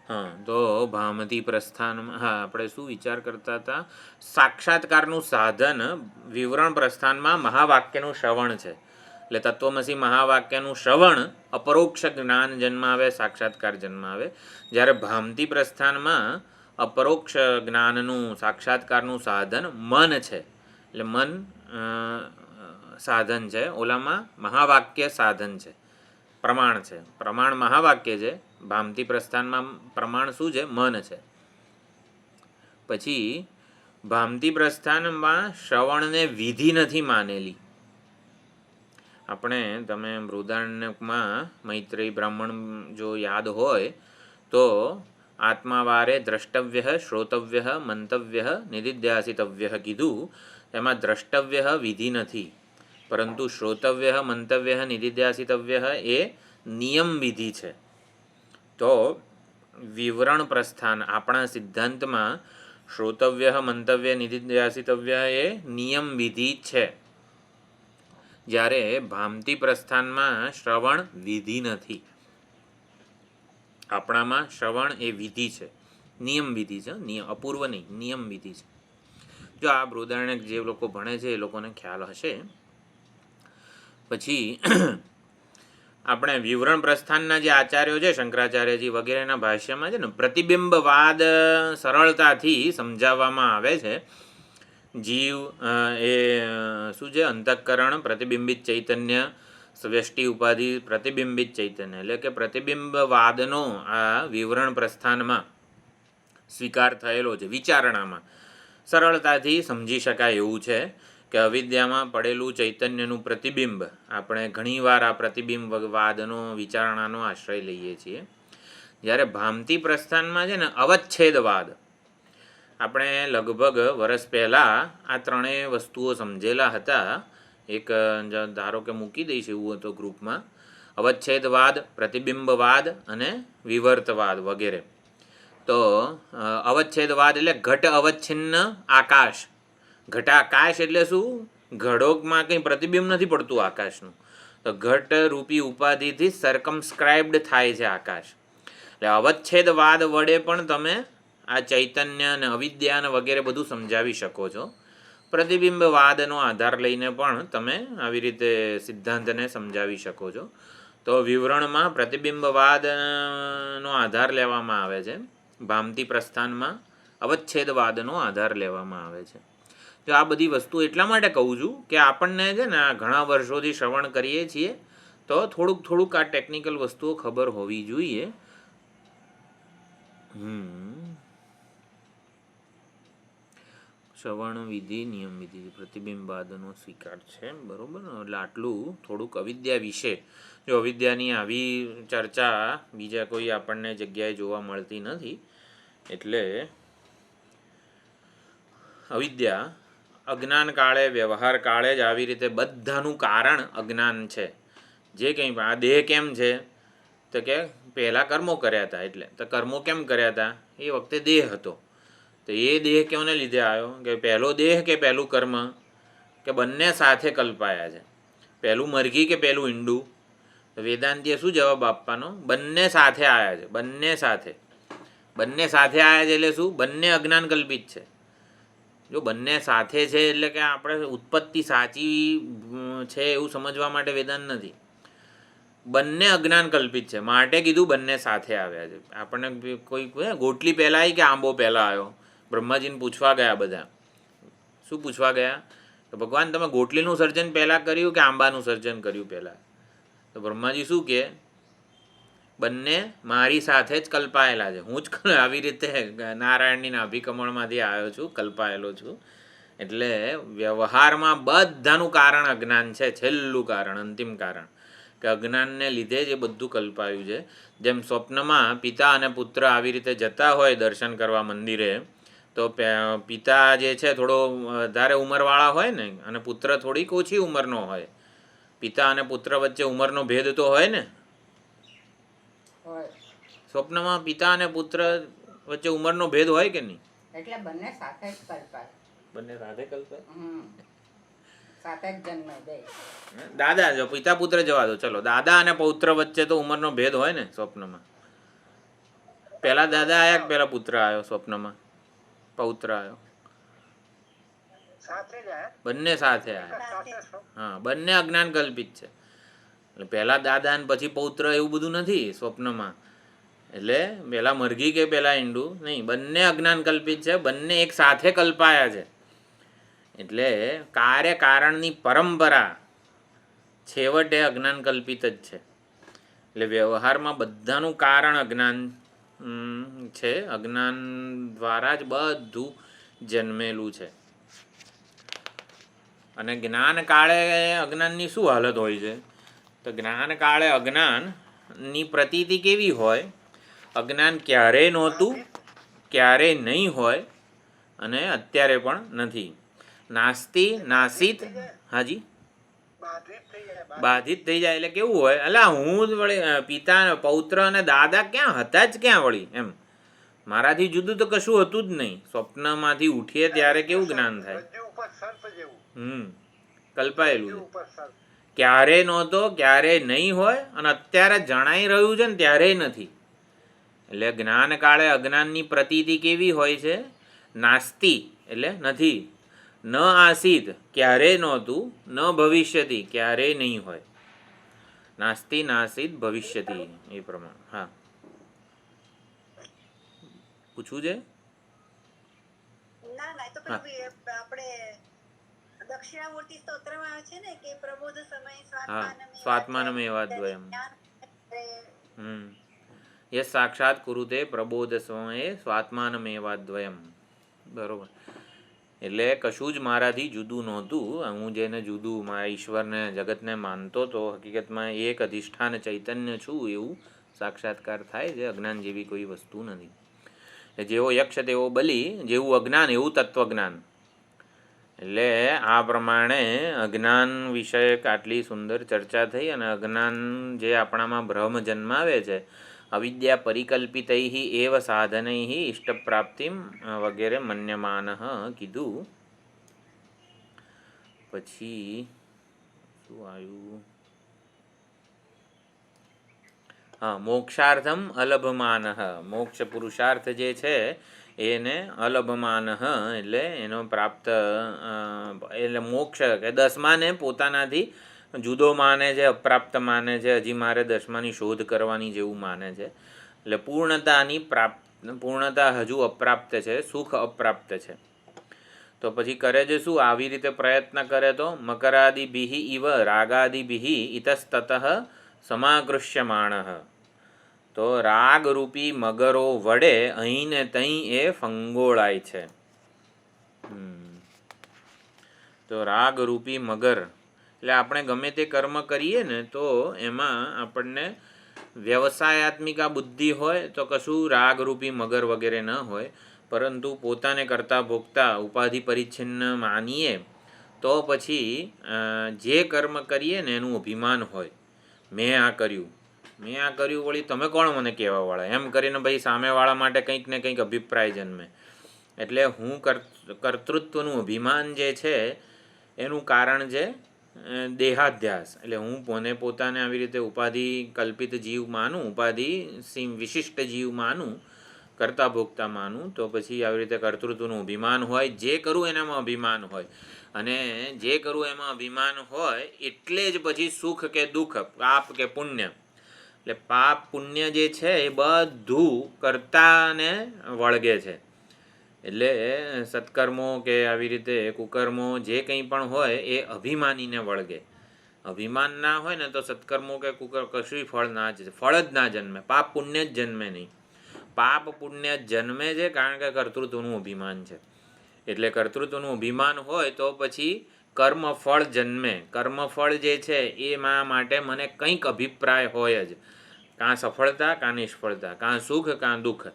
હા, તો ભામતી પ્રસ્થાનમાં આપણે શું વિચાર કરતા હતા? સાક્ષાત્કારનું સાધન વિવરણ પ્રસ્થાનમાં મહાવાક્યનું શ્રવણ છે. એટલે તત્વમસી મહાવાક્યનું શ્રવણ અપરોક્ષ જ્ઞાન જન્માવે, સાક્ષાત્કાર જન્માવે. જ્યારે ભામતી પ્રસ્થાનમાં અપરોક્ષ જ્ઞાનનું સાક્ષાત્કારનું સાધન મન છે. એટલે મન સાધન છે, ઓલામાં મહાવાક્ય સાધન છે, પ્રમાણ છે. પ્રમાણ મહાવાક્ય છે, ભામતી પ્રસ્થાનમાં પ્રમાણ શું છે? મન છે. પછી ભામતી પ્રસ્થાનમાં શ્રવણને વિધિ નથી માનેલી. આપણે તમે બૃહદારણ્યકમાં મૈત્રેયી બ્રાહ્મણ જો યાદ હોય તો આત્માવારે દ્રષ્ટવ્ય, શ્રોતવ્ય, મંતવ્ય, નિધિધ્યાસિતવ્ય કીધું. એમાં દ્રષ્ટવ્ય વિધિ નથી, પરંતુ શ્રોતવ્ય, મંતવ્ય, નિધિધ્યાસિતવ્ય એ નિયમ વિધિ છે. તો વિવરણ પ્રસ્થાન આપણા સિદ્ધાંતમાં શ્રોતવ્ય, મંતવ્ય, નિધિધ્યાસિતવ્ય એ નિયમ વિધિ છે. જ્યારે ભામતી પ્રસ્થાનમાં શ્રવણ વિધિ નથી. આપણામાં શ્રવણ એ વિધિ છે, નિયમ વિધિ છે, અપૂર્વ નહીં, નિયમ વિધિ છે. જો આ બૃહદારણ્યક જે લોકો ભણે છે એ લોકોને ખ્યાલ હશે. પછી આપણે વિવરણ પ્રસ્થાનના જે આચાર્યો છે, શંકરાચાર્યજી વગેરેના ભાષ્યમાં છે ને પ્રતિબિંબવાદ સરળતાથી સમજાવવામાં આવે છે. જીવ એ શું છે? અંતઃકરણ, પ્રતિબિંબિત ચૈતન્ય, વ્યષ્ટિ ઉપાધિ, પ્રતિબિંબિત ચૈતન્ય. એટલે કે પ્રતિબિંબવાદનો આ વિવરણ પ્રસ્થાનમાં સ્વીકાર થયેલો છે. વિચારણામાં સરળતાથી સમજી શકાય એવું છે કે અવિદ્યામાં પડેલું ચૈતન્યનું પ્રતિબિંબ, આપણે ઘણીવાર આ પ્રતિબિંબવાદનો વિચારણાનો આશ્રય લઈએ છીએ. જ્યારે ભામતી પ્રસ્થાનમાં છે ને અવચ્છેદવાદ, આપણે લગભગ વર્ષ પહેલાં આ ત્રણેય વસ્તુઓ સમજેલા હતા. એક ધારો કે મૂકી દઈશ એવું હતો ગ્રુપમાં, અવચ્છેદવાદ, પ્રતિબિંબવાદ અને વિવર્તવાદ વગેરે. તો અવચ્છેદવાદ એટલે ઘટ અવચ્છિન્ન આકાશ. ઘટાકાશ એટલે શું? ઘડોકમાં કંઈ પ્રતિબિંબ નથી પડતું આકાશનું, તો ઘટ રૂપી ઉપાધિથી સર્કમસ્ક્રાઇબ્ડ થાય છે આકાશ. એટલે અવચ્છેદવાદ વડે પણ તમે આ ચૈતન્ય અને અવિદ્યા વગેરે બધું સમજાવી શકો છો. પ્રતિબિંબવાદનો આધાર લઈને પણ તમે આવી રીતે સિદ્ધાંતને સમજાવી શકો છો. તો વિવરણમાં પ્રતિબિંબવાદનો આધાર લેવામાં આવે છે, ભામતી પ્રસ્થાનમાં અવચ્છેદવાદનો આધાર લેવામાં આવે છે. તો આ બધી વસ્તુ એટલા માટે કહું છું કે આપણને છે ને આ ઘણા વર્ષોથી શ્રવણ કરીએ છીએ તો થોડુંક આ ટેકનિકલ વસ્તુઓ ખબર હોવી જોઈએ. શ્રવણ વિધિ, નિયમ વિધિ, પ્રતિબિંબવાદનો સ્વીકાર છે, બરાબર. એટલે આટલું થોડુંક અવિદ્યા વિશે. જો અવિદ્યાની આવી ચર્ચા બીજા કોઈ આપણને જગ્યાએ જોવા મળતી નથી. એટલે અવિદ્યા અજ્ઞાન કાળે, વ્યવહાર કાળે જ આવી રીતે બધાનું કારણ અજ્ઞાન છે. જે કંઈ આ દેહ કેમ છે તો કે પહેલાં કર્મો કર્યા હતા. એટલે તો કર્મો કેમ કર્યા હતા? એ વખતે દેહ હતો. તો એ દેહ કેને લીધે આવ્યો? કે પહેલો દેહ કે પહેલું કર્મ, કે બંને સાથે કલ્પાયા છે. પહેલું મરઘી કે પહેલું ઈંડું? વેદાંતીએ શું જવાબ આપવાનો? બંને સાથે આવ્યા છે. બંને સાથે આવ્યા છે એટલે શું? બંને અજ્ઞાન કલ્પિત છે. જો બંને સાથે છે એટલે કે આપણે ઉત્પત્તિ સાચી છે એવું સમજવા માટે વેદાંત નથી. બંને અજ્ઞાન કલ્પિત છે માટે કીધું બંને સાથે આવ્યા છે. આપણને કોઈ ગોટલી પહેલાં આવી કે આંબો પહેલાં આવ્યો? બ્રહ્માજીને પૂછવા ગયા બધા. શું પૂછવા ગયા? તો ભગવાન તમે ગોટલીનું સર્જન પહેલાં કર્યું કે આંબાનું સર્જન કર્યું પહેલાં? તો બ્રહ્માજી શું કહે? બંને મારી સાથે જ કલ્પાયેલા છે. હું જ આવી રીતે નારાયણની નાભિકમળમાંથી આવ્યો છું, કલ્પાયેલો છું. એટલે વ્યવહારમાં બધાનું કારણ અજ્ઞાન છે. છેલ્લું કારણ, અંતિમ કારણ, કે અજ્ઞાનને લીધે જ એ બધું કલ્પાયું છે. જેમ સ્વપ્નમાં પિતા અને પુત્ર આવી રીતે જતા હોય દર્શન કરવા મંદિરે, તો પિતા જે છે થોડો વધારે ઉંમરવાળા હોય ને, અને પુત્ર થોડીક ઓછી ઉંમરનો હોય. પિતા અને પુત્ર વચ્ચે ઉંમરનો ભેદ તો હોય ને. સ્વપ્નમાં પિતા અને પુત્ર વચ્ચે ઉંમરનો ભેદ હોય કે નહીં? એટલે બંને સાથે જ કલ્પાય. બંને સાથે કલ્પાય. સાથે જ જન્મે બે. દાદા, જો પિતા પુત્ર જવા દો, ચલો દાદા અને પૌત્ર વચ્ચે તો ઉંમરનો ભેદ હોય ને સ્વપ્નમાં. પેલા દાદા આયા કે પેલા પુત્ર આવ્યો સ્વપ્નમાં? પૌત્ર આવ્યો? સાથે જ હે? બંને સાથે આવ્યા. સાથે હા, બંને અજ્ઞાન કલ્પિત છે. એટલે પહેલા દાદા ને પછી પૌત્ર એવું બધું નથી સ્વપ્નમાં. એટલે પેલા મરઘી કે પેલા ઈંડું નહીં, બંને અજ્ઞાન કલ્પિત છે, બંને એક સાથે કલ્પાયા છે. એટલે કાર્ય કારણની પરંપરા છેવટે અજ્ઞાન કલ્પિત જ છે. એટલે વ્યવહારમાં બધાનું કારણ અજ્ઞાન છે. અજ્ઞાન દ્વારા જ બધું જન્મેલું છે. અને જ્ઞાન કાળે અજ્ઞાનની શું હાલત હોય છે? તો જ્ઞાન કાળે અજ્ઞાનની પ્રતીતિ કેવી હોય? અજ્ઞાન ક્યારેય નહોતું, ક્યારેય નહીં હોય અને અત્યારે પણ નથી. નાસ્તિ નાસિત. હાજી, બાધિત થઈ જાય એટલે કેવું હોય? અલા હું જ વળી પિતા પૌત્ર અને દાદા ક્યાં હતા જ ક્યાં વળી એમ, મારાથી જુદું તો કશું હતું જ નહીં. સ્વપ્નમાંથી ઉઠીએ ત્યારે કેવું જ્ઞાન થાય? કલ્પાયેલું ક્યારેય નહોતો, ક્યારેય નહીં હોય અને અત્યારે જણાઈ રહ્યું છે ને ત્યારેય નથી. એટલે જ્ઞાન કાળે અજ્ઞાનની પ્રતીતિ કેવી હોય છે? નાસ્તિ એટલે નથી, ન આસિત ક્યારેય નહોતું, ન ભવિષ્યતિ ક્યારેય નહીં હોય. નાસ્તિ નાસિત ભવિષ્યતિ એ પ્રમાણે. હા, પૂછવું છે? ના ના, તો પેલું આપણે દક્ષિણામૂર્તિ સ્તોત્રમાં આવે છે ને કે પ્રબોધ સમય હા, સ્વાત્માનમેવાદ્વયમ. યસ સાક્ષાત કુરુતે પ્રબોધ સમયે સ્વાત્માનમેવાદ્વયમ. બરોબર. એટલે કશું જ મારાથી જુદું નહોતું. હું જેને જુદું મારા ઈશ્વરને જગતને માનતો તો હકીકતમાં એક અધિષ્ઠાન ચૈતન્ય છું એવું સાક્ષાત્કાર થાય છે. અજ્ઞાન જેવી કોઈ વસ્તુ નથી. જેવો યક્ષ તેવો બલિ, જેવું અજ્ઞાન એવું તત્વજ્ઞાન. એટલે આ પ્રમાણે અજ્ઞાન વિષયક આટલી સુંદર ચર્ચા થઈ. અને અજ્ઞાન જે આપણામાં ભ્રમ જન્માવે છે, અવિદ્યા પરિકલ્પિતૈ એવ સાધનૈ ઇષ્ટપ્રાપ્તિમ વગેરે મન્યમાન કીધું. પછી શું આવ્યું? હા, મોક્ષાર્થમ અલભમાન. મોક્ષ પુરુષાર્થ જે છે એને અલભમાન એટલે એનો પ્રાપ્ત, એટલે મોક્ષ કે દસમાને પોતાનાથી જુદો માને છે, અપ્રાપ્ત માને છે, હજી મારે દસમાની શોધ કરવાની જેવું માને છે. એટલે પૂર્ણતા હજુ અપ્રાપ્ત છે, સુખ અપ્રાપ્ત છે. તો પછી કરે છે શું? આવી રીતે પ્રયત્ન કરે તો મકરાદિભિ ઇવ રાગાદિભિ ઇતસ્તતઃ સમાકૃષ્યમાણ. તો રાગરૂપી મગરો વડે અહીં ને તહીં એ ફંગોળાય છે. તો રાગરૂપી મગર એટલે આપણે ગમે તે કર્મ કરીએ ને તો એમાં આપણને વ્યવસાયાત્મિક આ બુદ્ધિ હોય તો કશું રાગરૂપી મગર વગેરે ન હોય. પરંતુ પોતાને કરતા ભોગતા ઉપાધિ પરિચ્છિન્ન માનીએ તો પછી જે કર્મ કરીએ ને એનું અભિમાન હોય. મેં આ કર્યું વળી તમે કોણ મને કહેવાવાળા, એમ કરીને ભાઈ સામેવાળા માટે કંઈક ને કંઈક અભિપ્રાય જન્મે. એટલે હું કર્તૃત્વનું અભિમાન જે છે એનું કારણ છે દેહાધ્યાસ. એટલે હું પોતાને આવી રીતે ઉપાધિ કલ્પિત જીવ માનું, ઉપાધિ વિશિષ્ટ જીવ માનું, કરતા ભોગતા માનું. તો પછી આવી રીતે કર્તૃત્વનું અભિમાન હોય, જે કરું એનામાં અભિમાન હોય. અને જે કરું એમાં અભિમાન હોય એટલે જ પછી સુખ કે દુઃખ, પાપ કે પુણ્ય, એટલે પાપ પુણ્ય જે છે એ બધું કર્તાને વળગે છે. એટલે સત્કર્મો કે આવી રીતે કુકર્મો જે કંઈ પણ હોય એ અભિમાનીને વળગે. અભિમાન ના હોય ને તો સત્કર્મો કે કુકર્મ કશું ફળ જ ના જન્મે. પાપ પુણ્ય જ જન્મે નહીં. પાપ પુણ્ય જન્મે છે કારણ કે કર્તૃત્વનું અભિમાન છે. એટલે કર્તૃત્વનું અભિમાન હોય તો પછી કર્મફળ જન્મે. કર્મફળ જે છે એમાં માટે મને કંઈક અભિપ્રાય હોય જ, કાં સફળતા કાં નિષ્ફળતા, કાં સુખ કાં દુઃખ.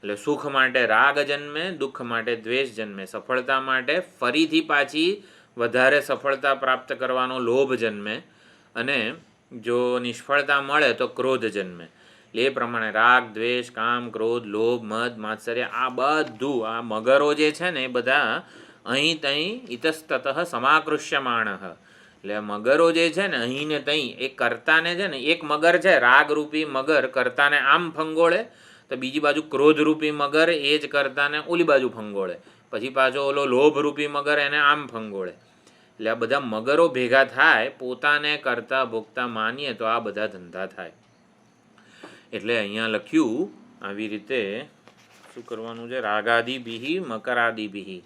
એટલે સુખ માટે રાગ જન્મે, દુઃખ માટે દ્વેષ જન્મે, સફળતા માટે ફરીથી પાછી વધારે સફળતા પ્રાપ્ત કરવાનો લોભ જન્મે, અને જો નિષ્ફળતા મળે તો ક્રોધ જન્મે. એ પ્રમાણે રાગ, દ્વેષ, કામ, ક્રોધ, લોભ, મદ, માત્સર્ય આ બધું આ મગરો જે છે ને એ બધા અહીં તહીં ઇતસ્તતઃ સમાકૃષ્યમાણ. એટલે મગરો જે છે ને અહીં ને તહીં એ કર્તાને છે ને, એક મગર છે રાગરૂપી મગર કર્તાને આમ ફંગોળે તો બીજી બાજુ ક્રોધરૂપી મગર એ જ કરતાને ઓલી બાજુ ફંગોળે, પછી પાછો ઓલો લોભરૂપી મગર એને આમ ફંગોળે. એટલે આ બધા મગરો ભેગા થાય, પોતાને કરતા ભોગતા માનીએ તો આ બધા ધંધા થાય. એટલે અહીંયા લખ્યું આવી રીતે શું કરવાનું છે? રાગાદિભિ મકરાદિભિ.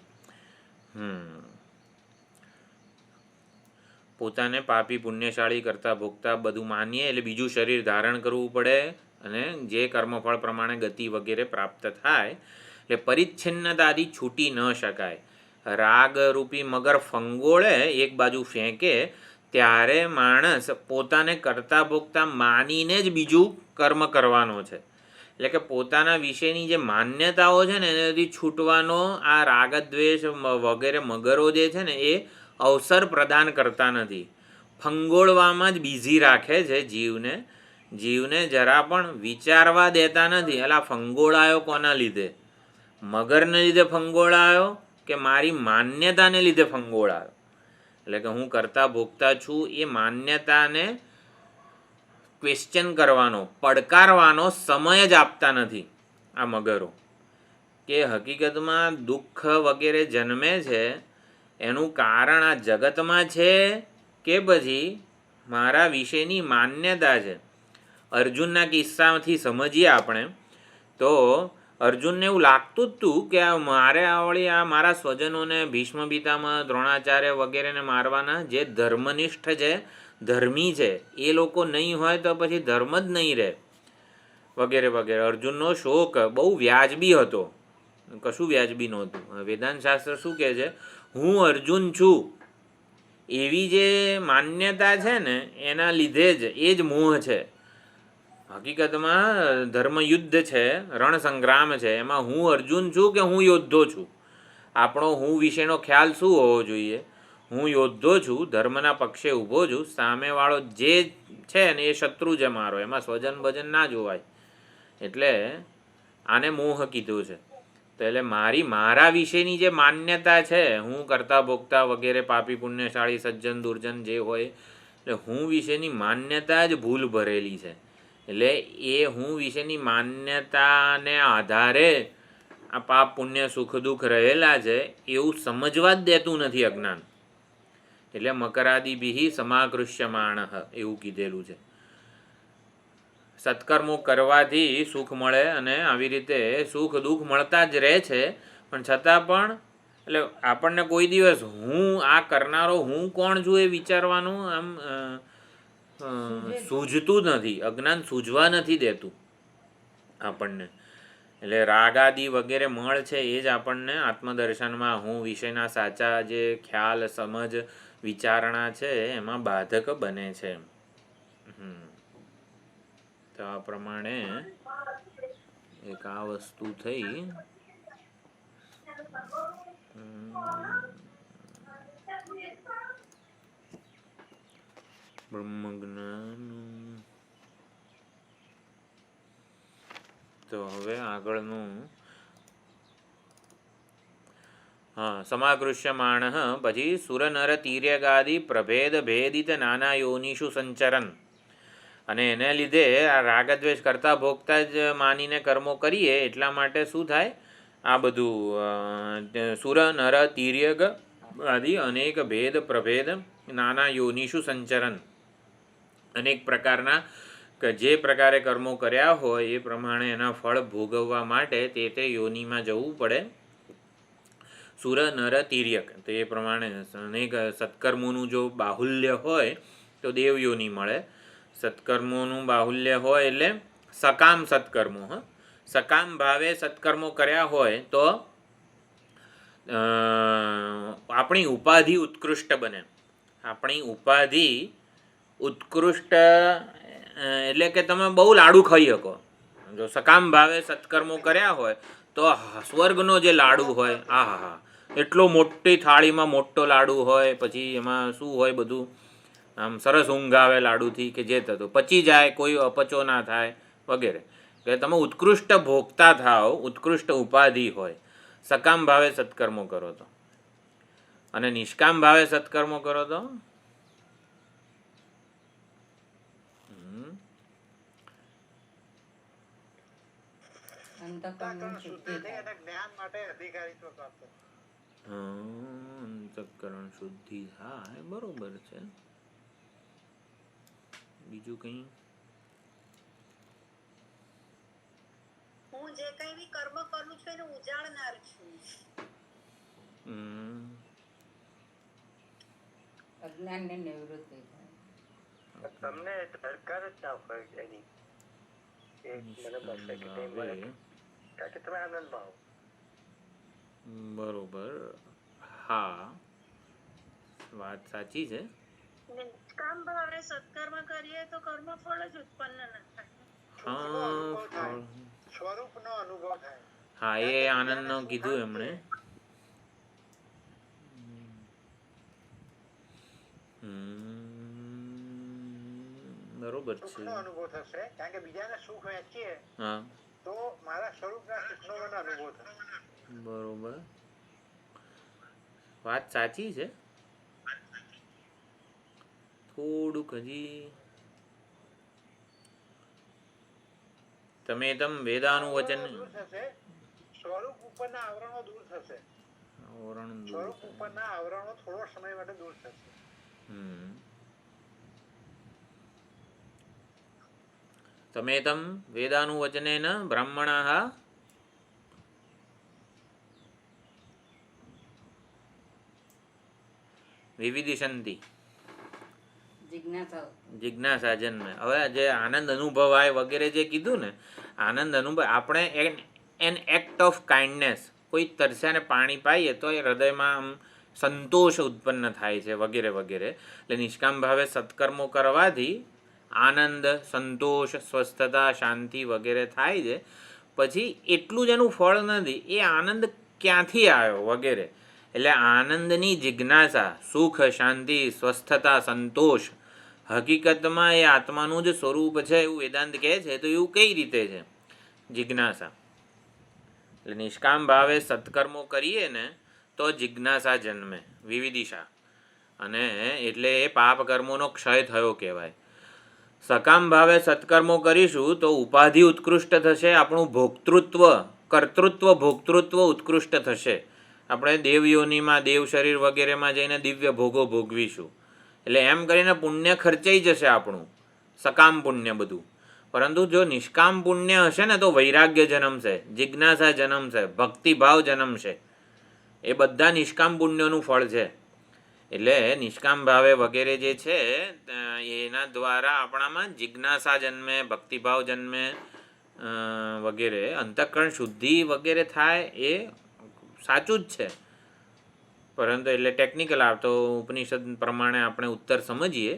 પોતાને પાપી પુણ્યશાળી કરતા ભોગતા બધું માનીએ એટલે બીજું શરીર ધારણ કરવું પડે અને જે કર્મફળ પ્રમાણે ગતિ વગેરે પ્રાપ્ત થાય. એટલે પરિચ્છિન્નતાથી છૂટી ન શકાય. રાગરૂપી મગર ફંગોળે એક બાજુ ફેંકે ત્યારે માણસ પોતાને કરતા ભોગતા માનીને જ બીજું કર્મ કરવાનો છે. એટલે કે પોતાના વિશેની જે માન્યતાઓ છે ને એનાથી છૂટવાનો આ રાગદ્વેષ વગેરે મગરો જે છે ને એ અવસર પ્રદાન કરતા નથી. ફંગોળવામાં જ બિઝી રાખે છે જીવને. જીવને જરા પણ વિચારવા દેતા નથી. એટલે આ ફંગોળાયો કોના લીધે? મગરને લીધે ફંગોળાયો કે મારી માન્યતાને લીધે ફંગોળાયો? એટલે કે હું કરતા ભોગતા છું એ માન્યતાને ક્વેશ્ચન કરવાનો, પડકારવાનો સમય જ આપતા નથી આ મગરો. કે હકીકતમાં દુઃખ વગેરે જન્મે છે એનું કારણ આ જગતમાં છે કે પછી મારા વિશેની માન્યતા છે? અર્જુનના કિસ્સાથી સમજીએ આપણે તો અર્જુનને એવું લાગતું જ હતું કે આ મારે આવડી આ મારા સ્વજનોને ભીષ્મ પિતામહ દ્રોણાચાર્ય વગેરેને મારવાના જે ધર્મનિષ્ઠ છે, ધર્મી છે, એ લોકો નહીં હોય તો પછી ધર્મ જ નહીં રહે વગેરે વગેરે. અર્જુનનો શોક બહુ વ્યાજબી હતો, કશું વ્યાજબી નહોતું. વેદાંત શાસ્ત્ર શું કહે છે? હું અર્જુન છું એવી જે માન્યતા છે ને એના લીધે જ એ જ મોહ છે. હકીકતમાં ધર્મયુદ્ધ છે, રણસંગ્રામ છે, એમાં હું અર્જુન છું કે હું યોદ્ધો છું? આપણો હું વિશેનો ખ્યાલ શું હોવો જોઈએ? હું યોદ્ધો છું, ધર્મના પક્ષે ઊભો છું, સામેવાળો જે છે ને એ શત્રુ છે મારો, એમાં સ્વજન ભજન ના જોવાય. એટલે આને મોહ કીધું છે. તો એટલે મારા વિશેની જે માન્યતા છે, હું કરતા ભોગતા વગેરે પાપી પુણ્યશાળી સજ્જન દુર્જન જે હોય, એટલે હું વિશેની માન્યતા જ ભૂલ ભરેલી છે. એટલે એ હું વિશેની માન્યતાને આધારે આ પાપ પુણ્ય સુખ દુઃખ રહેલા છે એવું સમજવા જ દેતું નથી અજ્ઞાન. એટલે મકરાદિભિ સમાકૃષ્યમાણ એવું કીધેલું છે. સત્કર્મો કરવાથી સુખ મળે અને આવી રીતે સુખ દુઃખ મળતા જ રહે છે. પણ છતાં પણ એટલે આપણને કોઈ દિવસ હું આ કરનારો હું કોણ છું એ વિચારવાનું આમ સૂઝતું નથી. અજ્ઞાન સૂઝવા નથી દેતું આપણને. એટલે રાગાદિ વગેરે મળ છે એ જ આપણને આત્મદર્શનમાં હું વિષયના સાચા જે ખ્યાલ સમજ વિચારણા છે એમાં બાધક બને છે. તો આ પ્રમાણે એક આ વસ્તુ થઈ. બ્રહ્મજ્ઞાન. તો હવે આગળનું સમાકૃષ્યમાણ પછી સુરનર તિર્યગાદિ પ્રભેદ ભેદિત નાના યોનિષુ સંચરન. અને એને લીધે આ રાગદ્વેષ કરતા ભોગતા જ માનીને કર્મો કરીએ એટલા માટે શું થાય? આ બધું સુર નર તિર્યગ આદિ અનેક ભેદ પ્રભેદ નાના યોનિષુ સંચરન. અનેક પ્રકારના જે પ્રકારે કર્મો કર્યા હોય એ પ્રમાણે એના ફળ ભોગવવા માટે તે યોનિમાં જવું પડે. સુર નર તિર્યક તો એ પ્રમાણે અનેક સત્કર્મોનું જો બાહુલ્ય હોય તો દેવ યોનિ મળે. સત્કર્મોનું બાહુલ્ય હોય એટલે સકામ સત્કર્મો. સકામ ભાવે સત્કર્મો કર્યા હોય તો આપણી ઉપાધિ ઉત્કૃષ્ટ બને. આપણી ઉપાધિ ઉત્કૃષ્ટ એટલે કે તમે બહુ લાડુ ખાઈ શકો. જો સકામ ભાવે સત્કર્મો કર્યા હોય તો સ્વર્ગનો જે લાડુ હોય, આહા, એટલો મોટી થાળીમાં મોટો લાડુ હોય, પછી એમાં શું હોય બધું આમ સરસ ઊંઘ આવે લાડુથી કે જે થતો પચી જાય, કોઈ અપચો ના થાય વગેરે. કે તમે ઉત્કૃષ્ટ ભોગતા થાઓ, ઉત્કૃષ્ટ ઉપાધિ હોય સકામ ભાવે સત્કર્મો કરો તો. અને નિષ્કામ ભાવે સત્કર્મો કરો તો અંતઃકરણની શુદ્ધિ શુદ્ધિ થઈ થાય. અને જ્ઞાન માટે અધિકારીત્વ પ્રાપ્ત થાય. અંતઃકરણ શુદ્ધિ થાય, બરોબર છે. બીજું કંઈ? હું જે કઈ બી કર્મ કરું છું એને ઉજાડનાર છું. હમ, અજ્ઞાનની નિવૃત્તિ થાય. તમને દરકાર જ ના હોય એની એ મને બસે કે તે મને કારણ કે તમે આનંદમાં આવો. બરોબર. હા, વાત સાચી છે. નિષ્કામ ભાવે સત્કર્મ કરીએ તો કર્મફળ જ ઉત્પન્ન ન થાય. હા, સ્વરૂપનો અનુભવ થાય. હા, એ આનંદનો કીધું એમણે. બરોબર છે. સુખનો અનુભવ થશે કારણ કે બીજાને સુખ વહેંચીએ હા, તો મારા સ્વરૂપના સુખનો મને અનુભવ થશે. બરોબર. વાત સાચી છે. થોડુંક હજી તમે વેદાનુવચન દૂર થશે. સ્વરૂપ ઉપરના આવરણો દૂર થશે. આવરણ દૂર સ્વરૂપ થાય. ઉપરના આવરણો થોડો સમય માટે દૂર થશે. તમેતમ વેદાનુવચનેન બ્રાહ્મણાઃ વિવિદિશંતિ જિજ્ઞાસા જન્મે. હવે જે આનંદ અનુભવાય વગેરે જે કીધું ને, આનંદ અનુભવ આપણે એન એક્ટ ઓફ કાઇન્ડનેસ, કોઈ તરસ્યાને પાણી પાઈએ તો એ હૃદયમાં આમ સંતોષ ઉત્પન્ન થાય છે વગેરે વગેરે. એટલે નિષ્કામ ભાવે સત્કર્મો કરવાથી આનંદ, સંતોષ, સ્વસ્થતા, શાંતિ વગેરે થાય છે. પછી એટલું જ એનું ફળ નથી, એ આનંદ ક્યાંથી આવ્યો વગેરે. એટલે આનંદની જિજ્ઞાસા, સુખ, શાંતિ, સ્વસ્થતા, સંતોષ હકીકતમાં એ આત્માનું જ સ્વરૂપ છે એવું વેદાંત કહે છે. તો એવું કઈ રીતે છે? જિજ્ઞાસા. એટલે નિષ્કામ ભાવે સત્કર્મો કરીએ ને તો જિજ્ઞાસા જન્મે, વિવિદિશા. અને એટલે એ પાપ કર્મોનો ક્ષય થયો કહેવાય. સકામ ભાવે સત્કર્મો કરીશું તો ઉપાધિ ઉત્કૃષ્ટ થશે, આપણું ભોક્તૃત્વ, કર્તૃત્વ, ભોક્તૃત્વ ઉત્કૃષ્ટ થશે. આપણે દેવયોનીમાં, દેવ શરીર વગેરેમાં જઈને દિવ્ય ભોગો ભોગવીશું. એટલે એમ કરીને પુણ્ય ખર્ચાઈ જશે આપણું, સકામ પુણ્ય બધું. પરંતુ જો નિષ્કામ પુણ્ય હશે ને તો વૈરાગ્ય જન્મશે, જિજ્ઞાસા જન્મશે, ભક્તિભાવ જન્મશે. એ બધા નિષ્કામ પુણ્યોનું ફળ છે. એટલે નિષ્કામ ભાવે વગેરે જે છે એના દ્વારા આપણામાં જિજ્ઞાસા જન્મે, ભક્તિભાવ જન્મે વગેરે. અંતઃકરણ શુદ્ધિ વગેરે થાય એ સાચું જ છે. પરંતુ એટલે ટેકનિકલ આવતો ઉપનિષદ પ્રમાણે આપણે ઉત્તર સમજીએ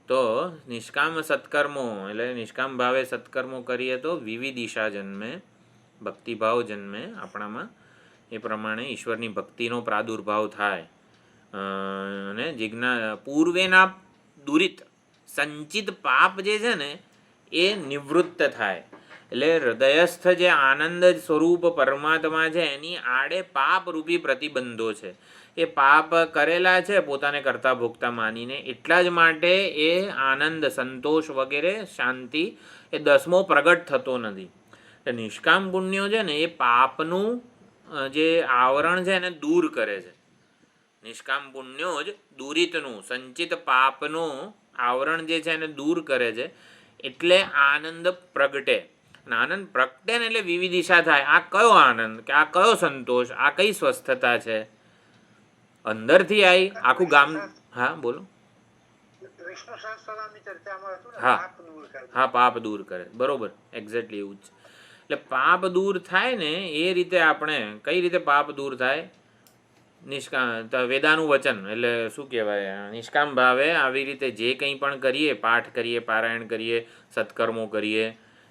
તો નિષ્કામ સત્કર્મો એટલે નિષ્કામ ભાવે સત્કર્મો કરીએ તો વિવિદિશા જન્મે, ભક્તિભાવ જન્મે આપણામાં. એ પ્રમાણે ઈશ્વરની ભક્તિનો પ્રાદુર્ભાવ થાય. અને પૂર્વેના દુરિત સંચિત પાપ જે છે ને એ નિવૃત્ત થાય. એટલે હૃદયસ્થ જે આનંદ સ્વરૂપ પરમાત્મા છે એની આડે પાપ રૂપી પ્રતિબંધો છે. એ પાપ કરેલા છે પોતાને કરતા ભોગતા માનીને, એટલા જ માટે એ આનંદ, સંતોષ વગેરે, શાંતિ એ દસમો પ્રગટ થતો નથી. નિષ્કામ પુણ્યો છે ને એ પાપનું જે આવરણ છે એને દૂર કરે છે. નિષ્કામ પુણ્યો જ દુરિતનું, સંચિત પાપનું આવરણ જે છે એને દૂર કરે છે. એટલે આનંદ પ્રગટે. આનંદ પ્રગટે ને એટલે વિવિદિશા થાય. આ કયો આનંદ, કે આ કયો સંતોષ, આ કઈ સ્વસ્થતા છે? અંદરથી આવી આખું ગામ. હા બોલો. વિષ્ણુ સહસ્ત્રનામની ચર્ચામાં હતું ને, હા. પાપ દૂર કરે. હા, પાપ દૂર કરે. બરોબર, એક્ઝેક્ટલી એવું જ છે. એટલે પાપ દૂર થાય ને એ રીતે આપણે કઈ રીતે પાપ દૂર થાય? વેદાનું વચન એટલે શું કહેવાય, નિષ્કામ ભાવે આવી રીતે જે કંઈ પણ કરીએ, પાઠ કરીએ, પારાયણ કરીએ, સત્કર્મો કરીએ,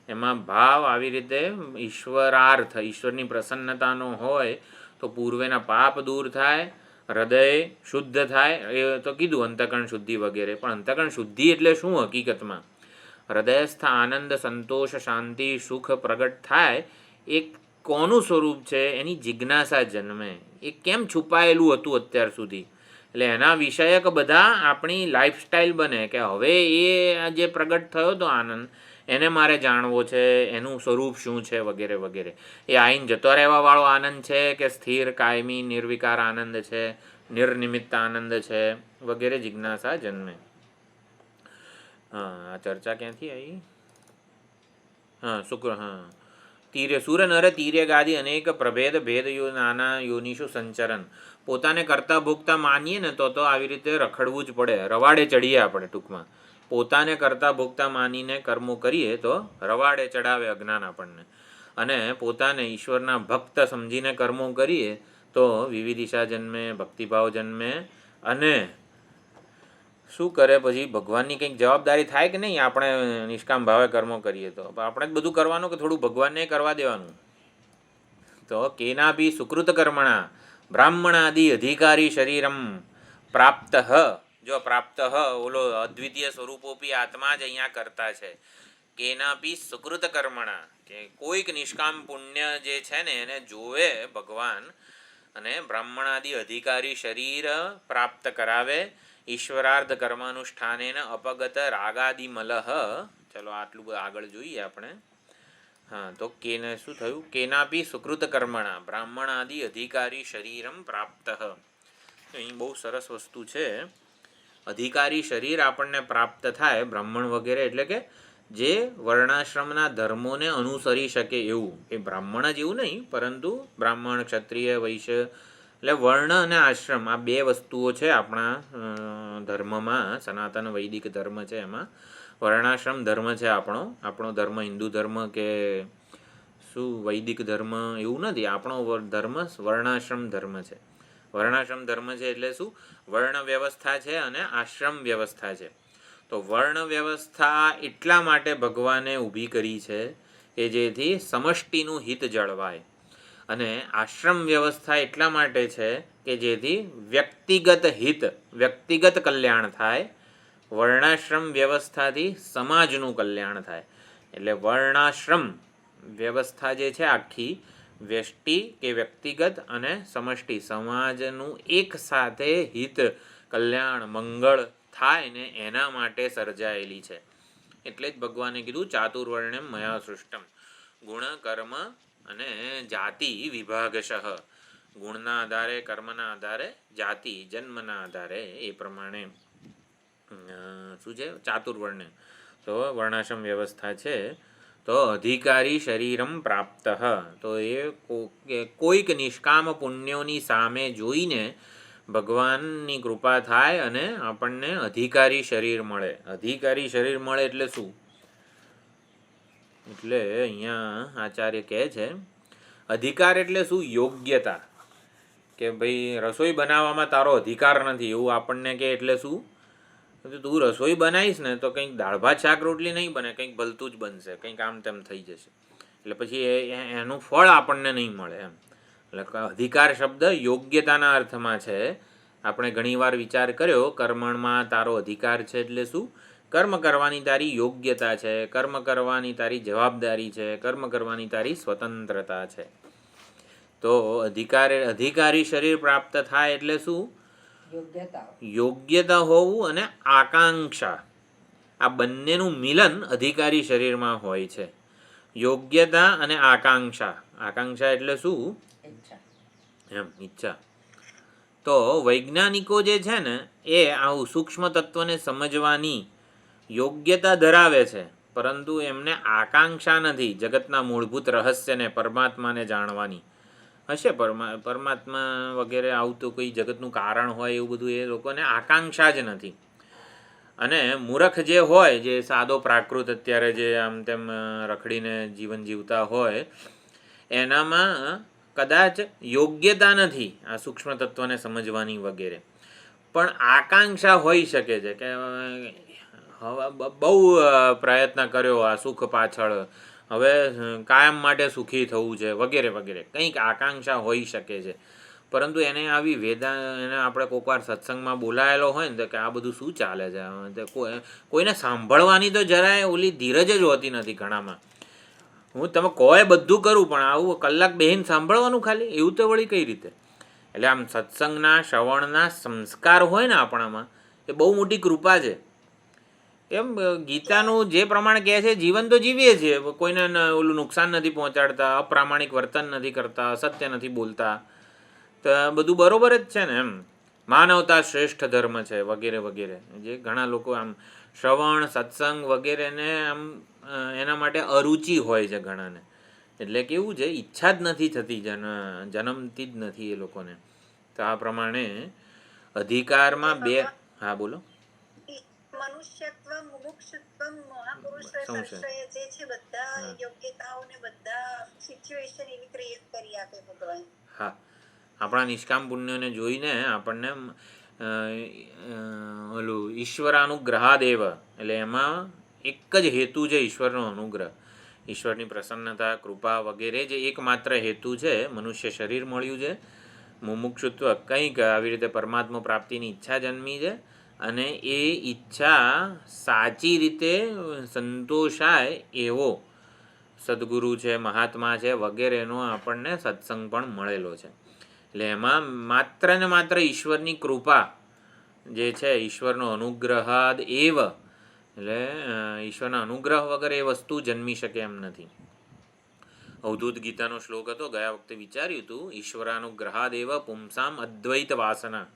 એમાં ભાવ આવી રીતે ઈશ્વરાર્થ, ઈશ્વરની પ્રસન્નતાનો હોય તો પૂર્વેના પાપ દૂર થાય, હૃદય શુદ્ધ થાય. એ તો કીધું અંતઃકરણ શુદ્ધિ વગેરે. પણ અંતઃકરણ શુદ્ધિ એટલે શું હકીકતમાં? હૃદયસ્થ આનંદ, સંતોષ, શાંતિ, સુખ પ્રગટ થાય. એ કોનું સ્વરૂપ છે એની જિજ્ઞાસા જન્મે. એ કેમ છુપાયેલું હતું અત્યાર સુધી? એટલે એના વિષયક બધા આપણી લાઈફસ્ટાઈલ બને કે હવે એ જે પ્રગટ થયો તો આનંદ એને મારે જાણવો છે, એનું સ્વરૂપ શું છે વગેરે વગેરે. એ આઈને જતો રહેવાવાળો આનંદ છે કે સ્થિર કાયમી નિર્વિકાર આનંદ છે, નિર્નિમિત્ત આનંદ છે વગેરે જિજ્ઞાસા જન્મે. હા, આ ચર્ચા ક્યાંથી આવી? તીર્ય સુર નર તીર્યગાદી અનેક પ્રભેદ ભેદ નાના યોનિષુ સંચરન. પોતાને કરતા ભોગતા માનીએ ને તો આવી રીતે રખડવું જ પડે, રવાડે ચડીએ આપણે. ટૂંકમાં પોતાને કરતા ભોગતા માનીને કર્મો કરીએ તો રવાડે ચડાવે અજ્ઞાન આપણને, અને પોતાને ઈશ્વરના ભક્ત સમજીને કર્મો કરીએ તો વિવિધિશા જન્મે, ભક્તિભાવ જન્મે. અને શું કરે પછી? ભગવાનની કંઈક જવાબદારી થાય કે નહીં? આપણે નિષ્કામ ભાવે કર્મો કરીએ તો આપણે જ બધું કરવાનું કે થોડું ભગવાનને કરવા દેવાનું? તો કેના બી સુકૃત કર્મણા બ્રાહ્મણાદિ અધિકારી શરીરમ પ્રાપ્ત. જો પ્રાપ્ત ઓલો અદ્વિતીય સ્વરૂપોપી આત્મા જ અહીંયા કરતા છે. કેનાપી સુકૃત કર્મણા, કે કોઈક નિષ્કામ પુણ્ય જે છે ને એને જોવે ભગવાન, અને બ્રાહ્મણાદિ અધિકારી શરીર પ્રાપ્ત કરાવે. ઈશ્વરાર્ધ કર્માનુષ્ઠાનેન અપગત રાગાદિ મલહ. ચલો આટલું બધું આગળ જોઈએ આપણે. હા, તો કેને શું થયું? કેનાપી સુકૃત કર્મણા બ્રાહ્મણાદિ અધિકારી શરીરમ પ્રાપ્ત. અહીં બહુ સરસ વસ્તુ છે. અધિકારી શરીર આપણને પ્રાપ્ત થાય, બ્રાહ્મણ વગેરે, એટલે કે જે વર્ણાશ્રમના ધર્મોને અનુસરી શકે એવું. એ બ્રાહ્મણ જ એવું નહીં, પરંતુ બ્રાહ્મણ, ક્ષત્રિય, વૈશ્ય, એટલે વર્ણ અને આશ્રમ આ બે વસ્તુઓ છે આપણા ધર્મમાં. સનાતન વૈદિક ધર્મ છે, એમાં વર્ણાશ્રમ ધર્મ છે આપણો ધર્મ. હિન્દુ ધર્મ કે શું વૈદિક ધર્મ એવું નથી. આપણો ધર્મ વર્ણાશ્રમ ધર્મ છે. વર્ણાશ્રમ ધર્મ છે એટલે શું? વર્ણ વ્યવસ્થા છે અને આશ્રમ વ્યવસ્થા છે. તો વર્ણ વ્યવસ્થા એટલા માટે ભગવાને ઊભી કરી છે કે જેથી સમષ્ટિનું હિત જળવાય, અને આશ્રમ વ્યવસ્થા એટલા માટે છે કે જેથી વ્યક્તિગત હિત, વ્યક્તિગત કલ્યાણ થાય. વર્ણાશ્રમ વ્યવસ્થાથી સમાજનું કલ્યાણ થાય. એટલે વર્ણાશ્રમ વ્યવસ્થા જે છે આખી, વ્યષ્ટિ કે વ્યક્તિગત અને સમષ્ટિ સમાજનું એક સાથે હિત, કલ્યાણ, મંગળ થાય ને એના માટે સર્જાયેલી છે. એટલે જ ભગવાને કીધું ચાતુર્વર્ણ્યમ મયા સૃષ્ટમ. ગુણ, કર્મ અને જાતિ વિભાગશઃ. ગુણના આધારે, કર્મના આધારે, જાતિ જન્મના આધારે, એ પ્રમાણે શું છે? ચાતુર્વર્ણ્ય. તો વર્ણાશ્રમ વ્યવસ્થા છે. તો અધિકારી શરીરમ પ્રાપ્ત. તો એ કોઈક નિષ્કામ પુણ્યોની સામે જોઈને ભગવાનની કૃપા થાય અને આપણને અધિકારી શરીર મળે. અધિકારી શરીર મળે એટલે શું? એટલે અહીંયા આચાર્ય કહે છે, અધિકાર એટલે શું? યોગ્યતા. કે ભાઈ રસોઈ બનાવવામાં તારો અધિકાર નથી એવું આપણને કહે. એટલે શું? તું રસોઈ બનાવીશ ને તો કંઈક દાળ ભાત શાક રોટલી નહીં બને, કંઈક ભલતું જ બનશે, કંઈક આમ તેમ થઈ જશે. એટલે પછી એનું ફળ આપણને નહીં મળે એમ. એટલે અધિકાર શબ્દ યોગ્યતાના અર્થમાં છે. આપણે ઘણીવાર વિચાર કર્યો, કર્મમાં તારો અધિકાર છે એટલે શું? કર્મ કરવાની તારી યોગ્યતા છે, કર્મ કરવાની તારી જવાબદારી છે, કર્મ કરવાની તારી સ્વતંત્રતા છે. તો અધિકારી શરીર પ્રાપ્ત થાય એટલે શું? યોગ્યતા હોવું અને આકાંક્ષા, આ બંનેનું મિલન અધિકારી શરીરમાં હોય છે. યોગ્યતા અને આકાંક્ષા. આકાંક્ષા એટલે શું? એમ, ઈચ્છા. તો વૈજ્ઞાનિકો જે છે ને એ આવું સૂક્ષ્મ તત્વને સમજવાની યોગ્યતા ધરાવે છે, પરંતુ એમને આકાંક્ષા નથી જગતના મૂળભૂત રહસ્યને, પરમાત્માને જાણવાની. હશે પરમાત્મા વગેરે આવતું કોઈ જગતનું કારણ હોય એવું બધું, એ લોકોને આકાંક્ષા જ નથી. અને મૂર્ખ જે હોય, જે સાદો પ્રાકૃત અત્યારે જે આમ તેમ રખડીને જીવન જીવતા હોય, એનામાં કદાચ યોગ્યતા નથી આ સૂક્ષ્મ તત્વને સમજવાની વગેરે, પણ આકાંક્ષા હોઈ શકે છે કે બહુ પ્રયત્ન કર્યો આ સુખ પાછળ, હવે કાયમ માટે સુખી થવું છે વગેરે વગેરે, કંઈક આકાંક્ષા હોઈ શકે છે. પરંતુ એને આવી એને આપણે કોઈક વાર સત્સંગમાં બોલાયેલો હોય ને કે આ બધું શું ચાલે છે, કોઈને સાંભળવાની તો જરાય ઓલી ધીરજ જ હોતી નથી ઘણામાં. હું તમે કહો બધું કરું પણ આવું કલાક બેહીને સાંભળવાનું ખાલી, એવું તો વળી કઈ રીતે? એટલે આમ સત્સંગના શ્રવણના સંસ્કાર હોય ને આપણામાં એ બહુ મોટી કૃપા છે. એમ ગીતાનું જે પ્રમાણે કહે છે જીવન તો જીવીએ છીએ, કોઈને ઓલું નુકસાન નથી પહોંચાડતા, અપ્રામાણિક વર્તન નથી કરતા, અસત્ય નથી બોલતા, તો બધું બરોબર જ છે ને. એમ માનવતા શ્રેષ્ઠ ધર્મ છે વગેરે વગેરે, જે ઘણા લોકો આમ શ્રવણ સત્સંગ વગેરેને આમ એના માટે અરુચિ હોય છે ઘણાને. એટલે કેવું છે, ઈચ્છા જ નથી થતી, જન્મતી જ નથી એ લોકોને. તો આ પ્રમાણે અધિકારમાં બે. હા બોલો. મનુષ્યત્વ મુમુક્ષુત્વ મહાપુરુષ શું છે? સંશ્રય જે છે બધા યોગ્યતાઓ ને બધા સિચ્યુએશન એવી ક્રિએટ કરી આપે ભગવાન. હા, આપણા નિષ્કામ પુણ્યોને જોઈને આપણને ઓલું ઈશ્વરાનુગ્રહાદેવ, એટલે એમાં એક જ હેતુ છે ઈશ્વરનો અનુગ્રહ, ઈશ્વરની પ્રસન્નતા, કૃપા વગેરે જે એકમાત્ર હેતુ છે. મનુષ્ય શરીર મળ્યું છે, મુમુક્ષુત્વ કંઈક આવી રીતે પરમાત્મા પ્રાપ્તિની ઈચ્છા જન્મી છે, અને એ ઈચ્છા સાચી રીતે સંતોષાય એવો સદગુરુ છે, મહાત્મા છે વગેરેનો આપણને સત્સંગ પણ મળેલો છે. એટલે એમાં માત્ર ને માત્ર ઈશ્વરની કૃપા જે છે, ઈશ્વરનો અનુગ્રહાદ એવ, એટલે ઈશ્વરના અનુગ્રહ વગર એ વસ્તુ જન્મી શકે એમ નથી. અવધૂત ગીતાનો શ્લોક હતો, ગયા વખતે વિચાર્યું હતું, ઈશ્વરાનુગ્રહાદ એવ પુંસામ અદ્વૈત વાસના,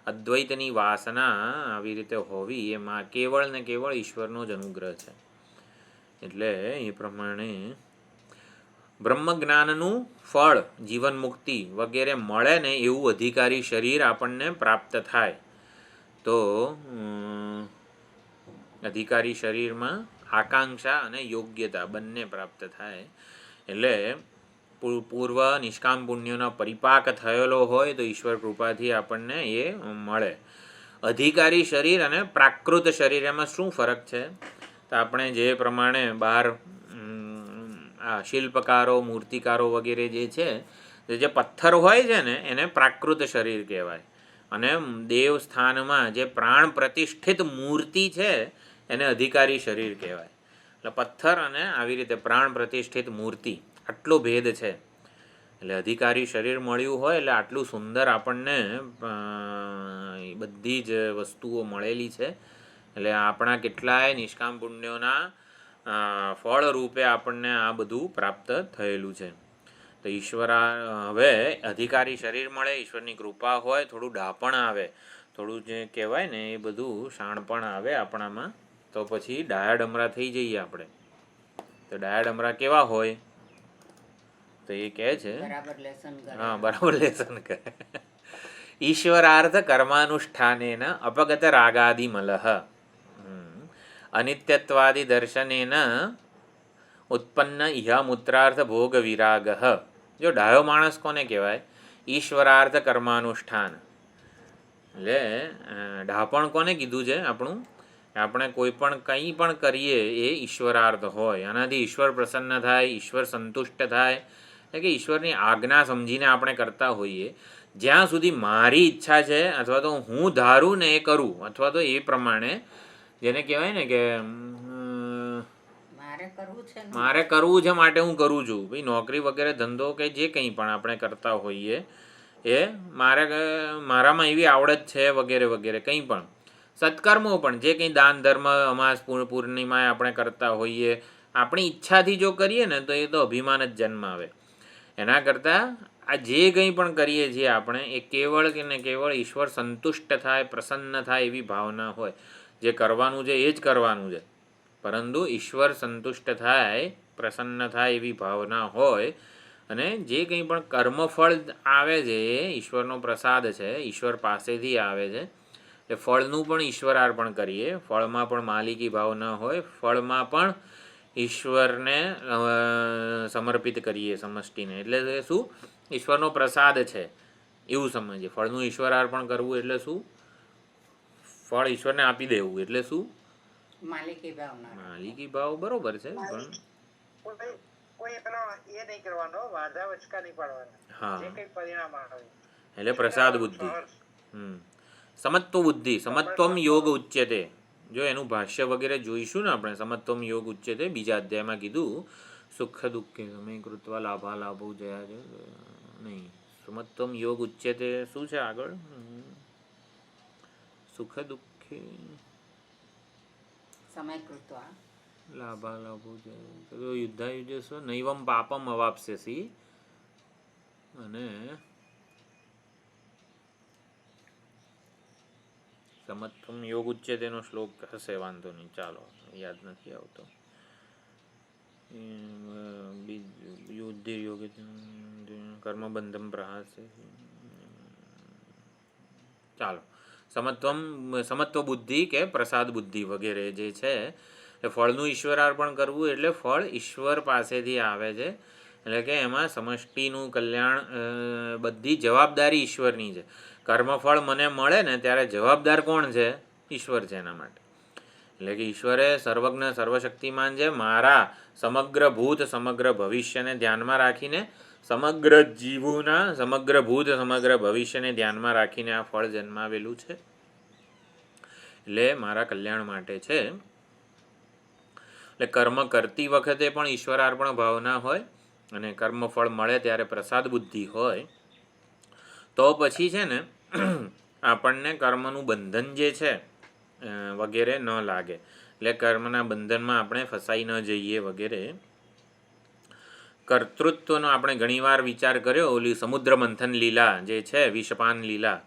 અદ્વૈતની વાસના આવી રીતે હોવી એમાં કેવળ ને કેવળ ઈશ્વરનો જ અનુગ્રહ છે. એટલે એ પ્રમાણે બ્રહ્મજ્ઞાનનું ફળ, જીવન મુક્તિ વગેરે મળે ને એવું અધિકારી શરીર આપણને પ્રાપ્ત થાય. તો અધિકારી શરીરમાં આકાંક્ષા અને યોગ્યતા બંને પ્રાપ્ત થાય. એટલે પૂર્વ નિષ્કામ પુણ્યનો પરિપાક થયેલો હોય તો ઈશ્વર કૃપાથી આપણને એ મળે. અધિકારી શરીર અને પ્રાકૃત શરીર એમાં શું ફરક છે? તો આપણે જે પ્રમાણે બહાર આ શિલ્પકારો, મૂર્તિકારો વગેરે જે છે, જે પથ્થર હોય છે ને એને પ્રાકૃત શરીર કહેવાય, અને દેવસ્થાનમાં જે પ્રાણ પ્રતિષ્ઠિત મૂર્તિ છે એને અધિકારી શરીર કહેવાય. એટલે પથ્થર અને આવી રીતે પ્રાણ પ્રતિષ્ઠિત મૂર્તિ, આટલો ભેદ છે. એટલે અધિકારી શરીર મળ્યું હોય એટલે આટલું સુંદર આપણને બધી જ વસ્તુઓ મળેલી છે. એટલે આપણા કેટલાય નિષ્કામ પુણ્યોના ફળ રૂપે આપણને આ બધું પ્રાપ્ત થયેલું છે. તો હવે અધિકારી શરીર મળે, ઈશ્વરની કૃપા હોય, થોડું ડાપણ આવે, થોડું જે કહેવાય ને એ બધું શાણપણ આવે આપણામાં, તો પછી ડાયા ડમરા થઈ જઈએ આપણે. તો ડાયા ડમરા કેવા હોય? તો એ કહે છે, હા બરાબર લેસન કરે. ઈશ્વરાર્થ કર્માનુષ્ઠાનેન અપગત રાગાદિ મલહ અનિત્યત્વાદિ દર્શનેન ઉત્પન્ન ઇહામૂત્રાર્થ ભોગ વિરાગ. જો ડાયો માણસ કોને કહેવાય? ઈશ્વરાર્થ કર્માનુષ્ઠાન. એટલે ડાપણ કોને કીધું છે આપણું? આપણે કોઈ પણ કંઈ પણ કરીએ એ ઈશ્વરાર્થ હોય, આનાથી ઈશ્વર પ્રસન્ન થાય, ઈશ્વર સંતુષ્ટ થાય, એટલે કે ઈશ્વરની આજ્ઞા સમજીને આપણે કરતા હોઈએ. જ્યાં સુધી મારી ઈચ્છા છે અથવા તો હું ધારું ને એ કરું, અથવા તો એ પ્રમાણે જેને કહેવાય ને કે મારે કરવું છે માટે હું કરું છું. ભાઈ નોકરી વગેરે ધંધો કે જે કંઈ પણ આપણે કરતા હોઈએ એ મારામાં એવી આવડત છે વગેરે વગેરે, કંઈ પણ સત્કર્મો પણ જે કંઈ દાન ધર્મ અમાસ પૂર્ણિમાએ આપણે કરતા હોઈએ, આપણી ઈચ્છાથી જો કરીએ ને તો એ તો અભિમાન જ જન્માવે. એના કરતાં આ જે કંઈ પણ કરીએ છીએ આપણે એ કેવળ કે ને કેવળ ઈશ્વર સંતુષ્ટ થાય, પ્રસન્ન થાય એવી ભાવના હોય. જે કરવાનું છે એ જ કરવાનું છે, પરંતુ ઈશ્વર સંતુષ્ટ થાય, પ્રસન્ન થાય એવી ભાવના હોય. અને જે કંઈ પણ કર્મફળ આવે છે એ ઈશ્વરનો પ્રસાદ છે, ઈશ્વર પાસેથી આવે છે. એ ફળનું પણ ઈશ્વર અર્પણ કરીએ, ફળમાં પણ માલિકી ભાવના હોય, ફળમાં પણ ઈશ્વરને સમર્પિત કરીએ સમષ્ટિને. એટલે શું? ઈશ્વરનો પ્રસાદ છે એવું સમજીએ. ફળનું ઈશ્વર અર્પણ કરવું એટલે શું? ફળ ઈશ્વરને આપી દેવું એટલે શું? માલિકી ભાવ. બરોબર છે, પણ કોઈ પેલો એ નહીં કરવાનો, વાંધા વચકા નહીં પાડવાના. હા, જે કંઈ પરિણામ આવે એટલે પ્રસાદ બુદ્ધિ. સમત્વ બુદ્ધિ, સમત્વમ યોગ ઉચ્યતે. જો એનું ભાષ્ય વગેરે જોઈશું ને આપણે, સમત્વમ યોગ ઉચ્યતે બીજા અધ્યાયમાં કીધું, સુખ દુઃખે સમય કૃત્વા લાભા લાભો જયા નહીં, સમત્વમ યોગ ઉચ્યતે શું છે આગળ? સુખ દુઃખી સમય કૃત્વા લાભાલાભો છે યુદ્ધાયુજસ્વ નૈવમ પાપમ અવાપ્સ્યસી અને સમત્વમ યોગ ઉચ્યતેનો શ્લોક હશે, વાંધો નહીં, ચાલો યાદ નથી આવતો. યુદ્ધ યોગ કર્મબંધમ પ્રહાસે, ચાલો સમત્વ બુદ્ધિ કે પ્રસાદ બુદ્ધિ વગેરે જે છે એ ફળનું ઈશ્વરાર્પણ કરવું એટલે ફળ ઈશ્વર પાસેથી આવે છે, એટલે કે એમાં સમષ્ટિનું કલ્યાણ, બધી જવાબદારી ઈશ્વરની છે. કર્મફળ મને મળે ને ત્યારે જવાબદાર કોણ છે? ઈશ્વર છે એના માટે. એટલે કે ઈશ્વરે સર્વજ્ઞ સર્વશક્તિમાન છે. મારા સમગ્ર ભૂત સમગ્ર ભવિષ્યને ધ્યાનમાં રાખીને, સમગ્ર જીવોના સમગ્ર ભૂત સમગ્ર ભવિષ્યને ધ્યાનમાં રાખીને આ ફળ જન્માવેલું છે, એટલે મારા કલ્યાણ માટે છે. એટલે કર્મ કરતી વખતે પણ ઈશ્વરાર્પણ ભાવના હોય અને કર્મફળ મળે ત્યારે પ્રસાદ બુદ્ધિ હોય તો પછી છે ને આપણને કર્મનું બંધન જે છે વગેરે ન લાગે, એટલે કર્મના બંધનમાં આપણે ફસાઈ ન જઈએ વગેરે. કર્તૃત્વનો આપણે ઘણીવાર વિચાર કર્યો, ઓલી સમુદ્ર મંથન લીલા જે છે, વિષપાન લીલા,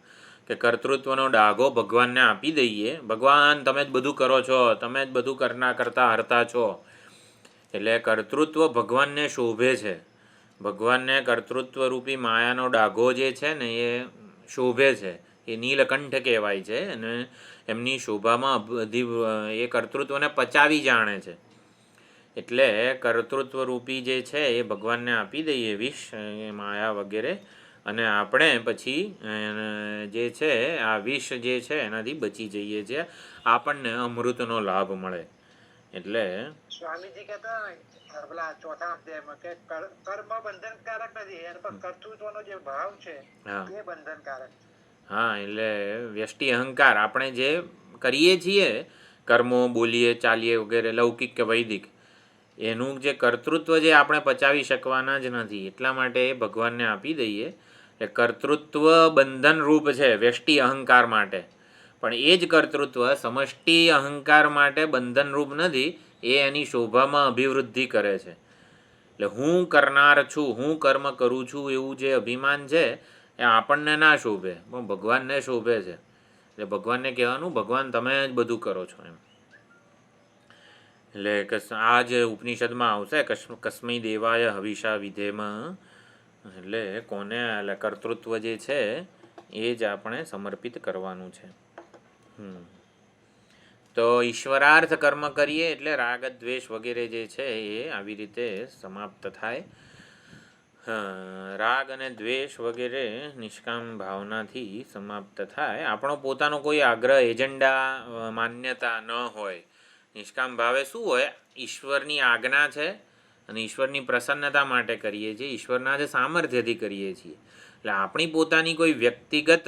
કે કર્તૃત્વનો ડાઘો ભગવાનને આપી દઈએ, ભગવાન તમે જ બધું કરો છો, તમે જ બધું કરતા હરતા છો. એટલે કર્તૃત્વ ભગવાનને શોભે છે, ભગવાનને કર્તૃત્વરૂપી માયાનો ડાઘો જે છે ને એ શોભે છે, એ નીલકંઠ કહેવાય છે, અને એમની શોભામાં બધી એ કર્તૃત્વને પચાવી જાણે છે. એટલે કર્તૃત્વરૂપી જે છે એ ભગવાનને આપી દઈએ વિષ, માયા વગેરે, અને આપણે પછી જે છે આ વિષ જે છે એનાથી બચી જઈએ છીએ, આપણને અમૃતનો લાભ મળે. એટલે સ્વામીજી કહેતા પેલા ચોથા અધ્યાયમાં કે કર્મ બંધનકારક નથી, એના પર કર્તૃત્વનો જે ભાવ છે એ બંધનકારક છે. હા, એટલે વ્યષ્ટિ અહંકાર આપણે જે કરીએ છીએ, કર્મો બોલીએ ચાલીએ વગેરે, લૌકિક કે વૈદિક, એનું જે કર્તૃત્વ જે આપણે પચાવી શકવાના જ નથી, એટલા માટે એ ભગવાનને આપી દઈએ. એ કર્તૃત્વ બંધન રૂપ છે વ્યષ્ટિ અહંકાર માટે, પણ એ જ કર્તૃત્વ સમષ્ટિ અહંકાર માટે બંધન રૂપ નથી, એ એની શોભામાં અભિવૃદ્ધિ કરે છે. એટલે હું કરનાર છું, હું કર્મ કરું છું એવું જે અભિમાન છે એ આપણને ના શોભે, પણ ભગવાનને શોભે છે. એટલે ભગવાનને કહેવાનું, ભગવાન તમે જ બધું કરો છો એમ. એટલે આ જે ઉપનિષદમાં આવશે કસ્મૈ દેવાય હવિષા વિધેમાં, એટલે કોને, એટલે કર્તૃત્વ જે છે એ જ આપણે સમર્પિત કરવાનું છે. તો ઈશ્વરાર્થ કર્મ કરીએ એટલે રાગ દ્વેષ વગેરે જે છે એ આવી રીતે સમાપ્ત થાય. રાગ અને દ્વેષ વગેરે નિષ્કામ ભાવનાથી સમાપ્ત થાય. આપણો પોતાનો કોઈ આગ્રહ, એજન્ડા, માન્યતા ન હોય. નિષ્કામ ભાવે શું હોય? ઈશ્વરની આજ્ઞા છે અને ઈશ્વરની પ્રસન્નતા માટે કરીએ છીએ, ઈશ્વરના જે સામર્થ્યથી કરીએ છીએ. એટલે આપણી પોતાની કોઈ વ્યક્તિગત,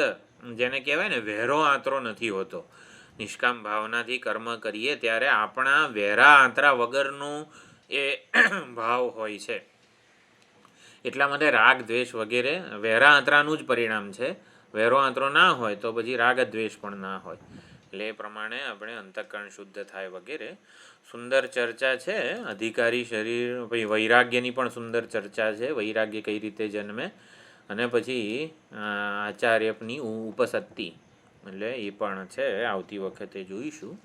જેને કહેવાય ને વહેરો આંતરો નથી હોતો. નિષ્કામ ભાવનાથી કર્મ કરીએ ત્યારે આપણા વહેરા આંતરા વગરનું એ ભાવ હોય છે. એટલા માટે રાગ દ્વેષ વગેરે વહેરા આંતરાનું જ પરિણામ છે. વહેરો આંતરો ના હોય તો પછી રાગ દ્વેષ પણ ના હોય. એટલે એ પ્રમાણે આપણે અંતઃકરણ શુદ્ધ થાય વગેરે. સુંદર ચર્ચા છે. અધિકારી શરીર, પછી વૈરાગ્યની પણ સુંદર ચર્ચા છે, વૈરાગ્ય કઈ રીતે જન્મે, અને પછી આચાર્યની ઉપસત્તિ, એટલે એ પણ છે, આવતી વખતે જોઈશું.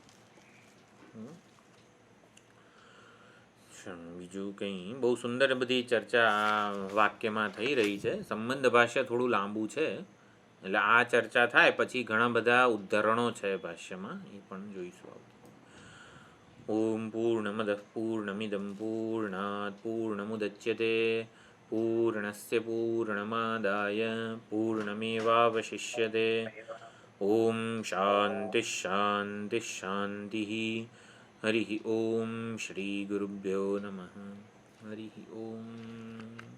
બીજું કંઈ બહુ સુંદર બધી ચર્ચા આ વાક્યમાં થઈ રહી છે. સંબંધ ભાષ્ય થોડું લાંબુ છે, એટલે આ ચર્ચા થાય પછી ઘણા બધા ઉદ્ધરણો છે ભાષ્યમાં, એ પણ જોઈશું. ઓમ પૂર્ણમદ પૂર્ણમિદમ પૂર્ણાત પૂર્ણમુદચ્યતે પૂર્ણસ્ય પૂર્ણમાદાય પૂર્ણમેવાવશિષ્યતે. ઓમ શાંતિ શાંતિ શાંતિ. હરિ ઓમ શ્રી ગુરુભ્યો નમઃ. હરિ ઓમ.